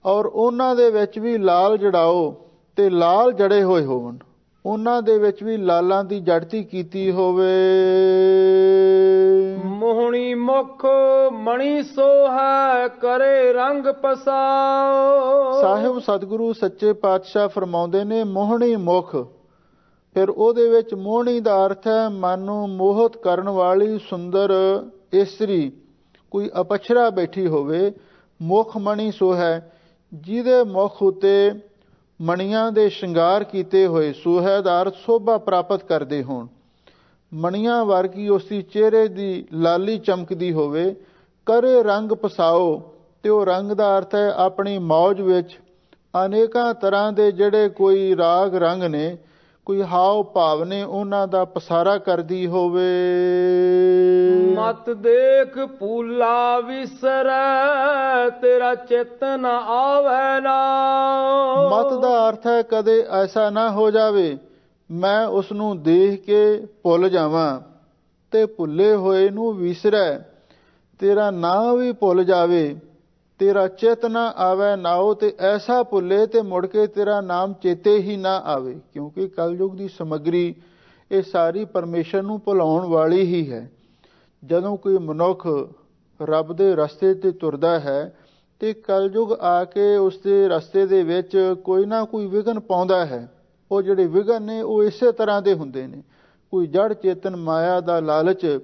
ਔਰ ਉਹਨਾਂ ਦੇ ਵਿੱਚ ਵੀ ਲਾਲ ਜੜਾਓ ਤੇ ਲਾਲ ਜੜੇ ਹੋਏ ਹੋਣ, ਉਹਨਾਂ ਦੇ ਵਿੱਚ ਵੀ ਲਾਲਾਂ ਦੀ ਜੜਤੀ ਕੀਤੀ ਹੋਵੇ। ਮੋਹਣੀ ਮੁਖ ਮਣੀ ਸੋਹੈ, ਕਰੇ ਰੰਗ ਪਸਾਓ। ਸਾਹਿਬ ਸਤਿਗੁਰੂ ਸੱਚੇ ਪਾਤਸ਼ਾਹ ਫਰਮਾਉਂਦੇ ਨੇ, ਮੋਹਣੀ ਮੁਖ, ਫਿਰ ਉਹਦੇ ਵਿੱਚ ਮੋਹਣੀ ਦਾ ਅਰਥ ਹੈ ਮਨ ਨੂੰ ਮੋਹਿਤ ਕਰਨ ਵਾਲੀ ਸੁੰਦਰ ਇਸਤਰੀ, ਕੋਈ ਅਪਸਰਾ ਬੈਠੀ ਹੋਵੇ। ਮੁਖ ਮਣੀ ਸੋਹੈ, ਜਿਹਦੇ ਮੁਖ ਉੱਤੇ ਮਣੀਆਂ ਦੇ ਸ਼ਿੰਗਾਰ ਕੀਤੇ ਹੋਏ, ਸੋਹੈ ਦਾ ਅਰਥ ਸੋਭਾ ਪ੍ਰਾਪਤ ਕਰਦੇ ਹੋਣ, ਮਣੀਆਂ ਵਰਗੀ ਉਸ ਦੀ ਚਿਹਰੇ ਦੀ ਲਾਲੀ ਚਮਕਦੀ ਹੋਵੇ। ਕਰੇ ਰੰਗ ਪਸਾਓ, ਤੇ ਉਹ ਰੰਗ ਦਾ ਅਰਥ ਹੈ ਆਪਣੀ ਮੌਜ ਵਿੱਚ ਅਨੇਕਾਂ ਤਰ੍ਹਾਂ ਦੇ ਜਿਹੜੇ ਕੋਈ ਰਾਗ ਰੰਗ ਨੇ, ਕੋਈ ਹਾਵ ਭਾਵ ਨੇ, ਉਹਨਾਂ ਦਾ ਪਸਾਰਾ ਕਰਦੀ ਹੋਵੇ। ਮਤ ਦੇਖ ਭੂਲਾ ਵਿਸਰੈ, ਤੇਰਾ ਚਿਤ ਨ ਆਵੈ ਨਾ। ਮਤ ਦਾ ਅਰਥ ਹੈ ਕਦੇ ਐਸਾ ਨਾ ਹੋ ਜਾਵੇ ਮੈਂ ਉਸ ਨੂੰ ਦੇਖ ਕੇ ਭੁੱਲ ਜਾਵਾਂ, ਤੇ ਭੁੱਲੇ ਹੋਏ ਨੂੰ ਵਿਸਰੈ, ਤੇਰਾ ਨਾਂ ਵੀ ਭੁੱਲ ਜਾਵੇ। ਤੇਰਾ ਚਿਤ ਨਾ ਆਵੈ ਨਾਉ, ਤੇ ਐਸਾ ਭੁੱਲੇ ਤੇ ਮੁੜ ਕੇ ਤੇਰਾ ਨਾਮ ਚੇਤੇ ਹੀ ਨਾ ਆਵੇ। ਕਿਉਂਕਿ ਕਲਯੁਗ ਦੀ ਸਮੱਗਰੀ ਇਹ ਸਾਰੀ ਪਰਮੇਸ਼ਰ ਨੂੰ ਭੁਲਾਉਣ ਵਾਲੀ ਹੀ ਹੈ। ਜਦੋਂ ਕੋਈ ਮਨੁੱਖ ਰੱਬ ਦੇ ਰਸਤੇ ਤੇ ਤੁਰਦਾ ਹੈ ਤੇ ਕਲਯੁਗ ਆ ਕੇ ਉਸ ਦੇ ਰਸਤੇ ਦੇ ਵਿੱਚ ਕੋਈ ਨਾ ਕੋਈ ਵਿਘਨ ਪਾਉਂਦਾ ਹੈ। ਉਹ ਜਿਹੜੇ ਵਿਘਨ ਨੇ ਉਹ ਇਸੇ ਤਰ੍ਹਾਂ ਦੇ ਹੁੰਦੇ ਨੇ, ਕੋਈ ਜੜ ਚੇਤਨ ਮਾਇਆ ਦਾ ਲਾਲਚ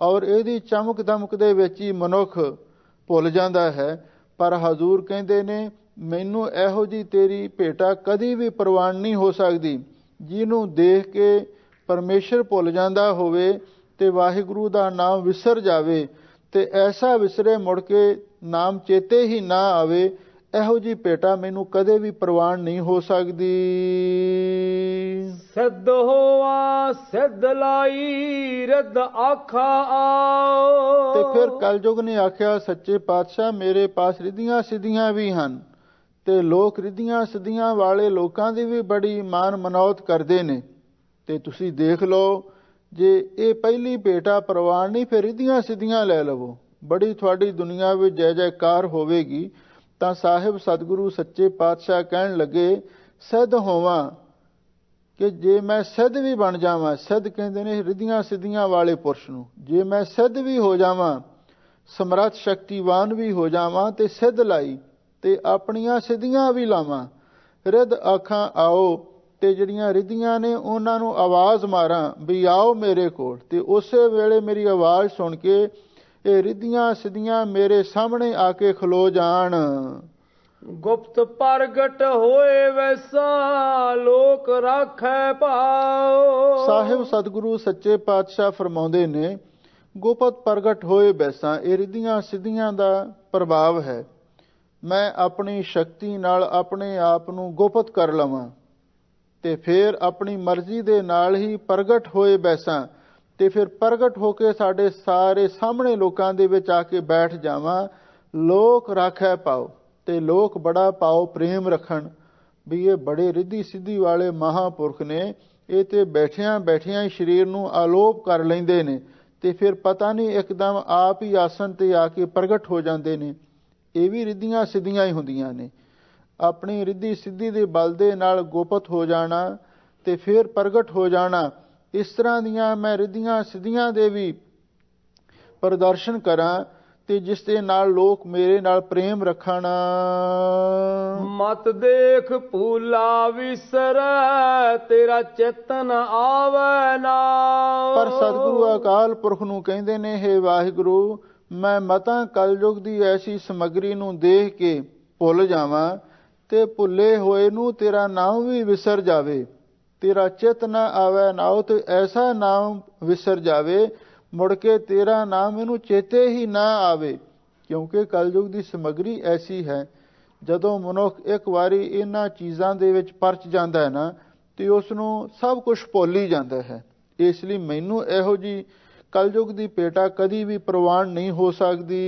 ਔਰ ਇਹਦੀ ਚਮਕ ਦਮਕ ਦੇ ਵਿੱਚ ਹੀ ਮਨੁੱਖ ਭੁੱਲ ਜਾਂਦਾ ਹੈ। ਪਰ ਹਜ਼ੂਰ ਕਹਿੰਦੇ ਨੇ, ਮੈਨੂੰ ਇਹੋ ਜਿਹੀ ਤੇਰੀ ਭੇਟਾ ਕਦੀ ਵੀ ਪ੍ਰਵਾਨ ਨਹੀਂ ਹੋ ਸਕਦੀ, ਜਿਹਨੂੰ ਦੇਖ ਕੇ ਪਰਮੇਸ਼ਰ ਭੁੱਲ ਜਾਂਦਾ ਹੋਵੇ ਤੇ ਵਾਹਿਗੁਰੂ ਦਾ ਨਾਮ ਵਿਸਰ ਜਾਵੇ, ਤੇ ਐਸਾ ਵਿਸਰੇ ਮੁੜ ਕੇ ਨਾਮ ਚੇਤੇ ਹੀ ਨਾ ਆਵੇ। ਇਹੋ ਜਿਹੀ ਭੇਟਾ ਮੈਨੂੰ ਕਦੇ ਵੀ ਪ੍ਰਵਾਨ ਨਹੀਂ ਹੋ ਸਕਦੀ। ਸਿੱਧ ਹੋਆ ਸਿੱਧ ਲਾਈ, ਰਿੱਧ ਆਖਾ ਆਓ। ਤੇ ਫਿਰ ਕਲਯੁਗ ਨੇ ਆਖਿਆ, ਸੱਚੇ ਪਾਤਸ਼ਾਹ ਮੇਰੇ ਪਾਸ ਰਿੱਧੀਆਂ ਸਿੱਧੀਆਂ ਵੀ ਹਨ, ਤੇ ਲੋਕ ਰਿੱਧੀਆਂ ਸਿੱਧੀਆਂ ਵਾਲੇ ਲੋਕਾਂ ਦੀ ਵੀ ਬੜੀ ਮਾਨ ਮਨੌਤ ਕਰਦੇ ਨੇ, ਤੇ ਤੁਸੀਂ ਦੇਖ ਲਓ ਜੇ ਇਹ ਪਹਿਲੀ ਭੇਟਾ ਪ੍ਰਵਾਨ ਨਹੀਂ, ਫਿਰ ਰਿੱਧੀਆਂ ਸਿੱਧੀਆਂ ਲੈ ਲਵੋ, ਬੜੀ ਤੁਹਾਡੀ ਦੁਨੀਆ ਵਿੱਚ ਜੈ ਜੈਕਾਰ ਹੋਵੇਗੀ। ਤਾਂ ਸਾਹਿਬ ਸਤਿਗੁਰੂ ਸੱਚੇ ਪਾਤਸ਼ਾਹ ਕਹਿਣ ਲੱਗੇ, ਸਿੱਧ ਹੋਵਾਂ ਕਿ ਜੇ ਮੈਂ ਸਿੱਧ ਵੀ ਬਣ ਜਾਵਾਂ, ਸਿੱਧ ਕਹਿੰਦੇ ਨੇ ਰਿੱਧੀਆਂ ਸਿੱਧੀਆਂ ਵਾਲੇ ਪੁਰਸ਼ ਨੂੰ, ਜੇ ਮੈਂ ਸਿੱਧ ਵੀ ਹੋ ਜਾਵਾਂ, ਸਮਰੱਥ ਸ਼ਕਤੀਵਾਨ ਵੀ ਹੋ ਜਾਵਾਂ ਤੇ ਸਿੱਧ ਲਾਈ ਤੇ ਆਪਣੀਆਂ ਸਿੱਧੀਆਂ ਵੀ ਲਾਵਾਂ, ਰਿੱਧ ਆਖਾਂ ਆਓ ਤੇ ਜਿਹੜੀਆਂ ਰਿੱਧੀਆਂ ਨੇ ਉਹਨਾਂ ਨੂੰ ਆਵਾਜ਼ ਮਾਰਾਂ ਵੀ ਆਓ ਮੇਰੇ ਕੋਲ, ਤੇ ਉਸੇ ਵੇਲੇ ਮੇਰੀ ਆਵਾਜ਼ ਸੁਣ ਕੇ ਇਹ ਰਿੱਧੀਆਂ ਸਿੱਧੀਆਂ ਮੇਰੇ ਸਾਹਮਣੇ ਆ ਕੇ ਖਲੋ ਜਾਣ। ਗੁਪਤ ਪ੍ਰਗਟ ਹੋਏ ਵੈਸਾ ਲੋਕ ਰਾਖੈ ਭਾਉ। ਸਾਹਿਬ ਸਤਿਗੁਰੂ ਸੱਚੇ ਪਾਤਸ਼ਾਹ ਫਰਮਾਉਂਦੇ ਨੇ ਗੁਪਤ ਪ੍ਰਗਟ ਹੋਏ ਵੈਸਾ, ਇਹ ਰਿੱਧੀਆਂ ਸਿੱਧੀਆਂ ਦਾ ਪ੍ਰਭਾਵ ਹੈ। ਮੈਂ ਆਪਣੀ ਸ਼ਕਤੀ ਨਾਲ ਆਪਣੇ ਆਪ ਨੂੰ ਗੁਪਤ ਕਰ ਲਵਾਂ ਤੇ ਫਿਰ ਆਪਣੀ ਮਰਜ਼ੀ ਦੇ ਨਾਲ ਹੀ ਪ੍ਰਗਟ ਹੋਏ ਵੈਸਾ, ਤੇ ਫਿਰ ਪ੍ਰਗਟ ਹੋ ਕੇ ਸਾਡੇ ਸਾਰੇ ਸਾਹਮਣੇ ਲੋਕਾਂ ਦੇ ਵਿੱਚ ਆ ਕੇ ਬੈਠ ਜਾਵਾਂ। ਲੋਕ ਰਾਖੈ ਪਾਓ, ਤੇ ਲੋਕ ਬੜਾ ਪਾਓ ਪ੍ਰੇਮ ਰੱਖਣ ਵੀ ਇਹ ਬੜੇ ਰਿੱਧੀ ਸਿੱਧੀ ਵਾਲੇ ਮਹਾਂਪੁਰਖ ਨੇ, ਇਹ ਤੇ ਬੈਠਿਆਂ ਬੈਠਿਆਂ ਹੀ ਸਰੀਰ ਨੂੰ ਆਲੋਪ ਕਰ ਲੈਂਦੇ ਨੇ ਤੇ ਫਿਰ ਪਤਾ ਨਹੀਂ ਇੱਕਦਮ ਆਪ ਹੀ ਆਸਨ ਤੇ ਆ ਕੇ ਪ੍ਰਗਟ ਹੋ ਜਾਂਦੇ ਨੇ। ਇਹ ਵੀ ਰਿੱਧੀਆਂ ਸਿੱਧੀਆਂ ਹੀ ਹੁੰਦੀਆਂ ਨੇ। ਆਪਣੀ ਰਿੱਧੀ ਸਿੱਧੀ ਦੇ ਬਲ ਦੇ ਨਾਲ ਗੁਪਤ ਹੋ ਜਾਣਾ ਤੇ ਫਿਰ ਪ੍ਰਗਟ ਹੋ ਜਾਣਾ, ਇਸ ਤਰ੍ਹਾਂ ਦੀਆਂ ਮੈਂ ਰਿੱਧੀਆਂ ਸਿੱਧੀਆਂ ਦੇ ਵੀ ਪ੍ਰਦਰਸ਼ਨ ਕਰਾਂ ਤੇ ਜਿਸ ਦੇ ਨਾਲ ਲੋਕ ਮੇਰੇ ਨਾਲ ਪ੍ਰੇਮ ਰੱਖਣ। ਮਤ ਦੇਖ ਭੂਲਾ ਵਿਸਰੈ ਤੇਰਾ ਚੇਤਨ ਆਵੈ ਨਾ। ਪਰ ਸਤਿਗੁਰੂ ਅਕਾਲ ਪੁਰਖ ਨੂੰ ਕਹਿੰਦੇ ਨੇ, ਹੇ ਵਾਹਿਗੁਰੂ, ਮੈਂ ਮਤਾਂ ਕਲਯੁਗ ਦੀ ਐਸੀ ਸਮੱਗਰੀ ਨੂੰ ਦੇਖ ਕੇ ਭੁੱਲ ਜਾਵਾਂ ਤੇ ਭੁੱਲੇ ਹੋਏ ਨੂੰ ਤੇਰਾ ਨਾਮ ਵੀ ਵਿਸਰ ਜਾਵੇ, ਤੇਰਾ ਚਿਤ ਨਾ ਆਵੈ ਨਾਉ, ਤੇ ਐਸਾ ਨਾਮ ਵਿਸਰ ਜਾਵੇ ਮੁੜ ਕੇ ਤੇਰਾ ਨਾਮ ਇਹਨੂੰ ਚੇਤੇ ਹੀ ਨਾ ਆਵੇ। ਕਿਉਂਕਿ ਕਲਯੁਗ ਦੀ ਸਮੱਗਰੀ ਐਸੀ ਹੈ, ਜਦੋਂ ਮਨੁੱਖ ਇੱਕ ਵਾਰੀ ਇਹਨਾਂ ਚੀਜ਼ਾਂ ਦੇ ਵਿੱਚ ਪਰਚ ਜਾਂਦਾ ਹੈ ਨਾ, ਤੇ ਉਸ ਨੂੰ ਸਭ ਕੁਝ ਭੁੱਲ ਹੀ ਜਾਂਦਾ ਹੈ। ਇਸ ਲਈ ਮੈਨੂੰ ਇਹੋ ਜਿਹੀ ਕਲਯੁਗ ਦੀ ਭੇਟਾ ਕਦੀ ਵੀ ਪ੍ਰਵਾਨ ਨਹੀਂ ਹੋ ਸਕਦੀ।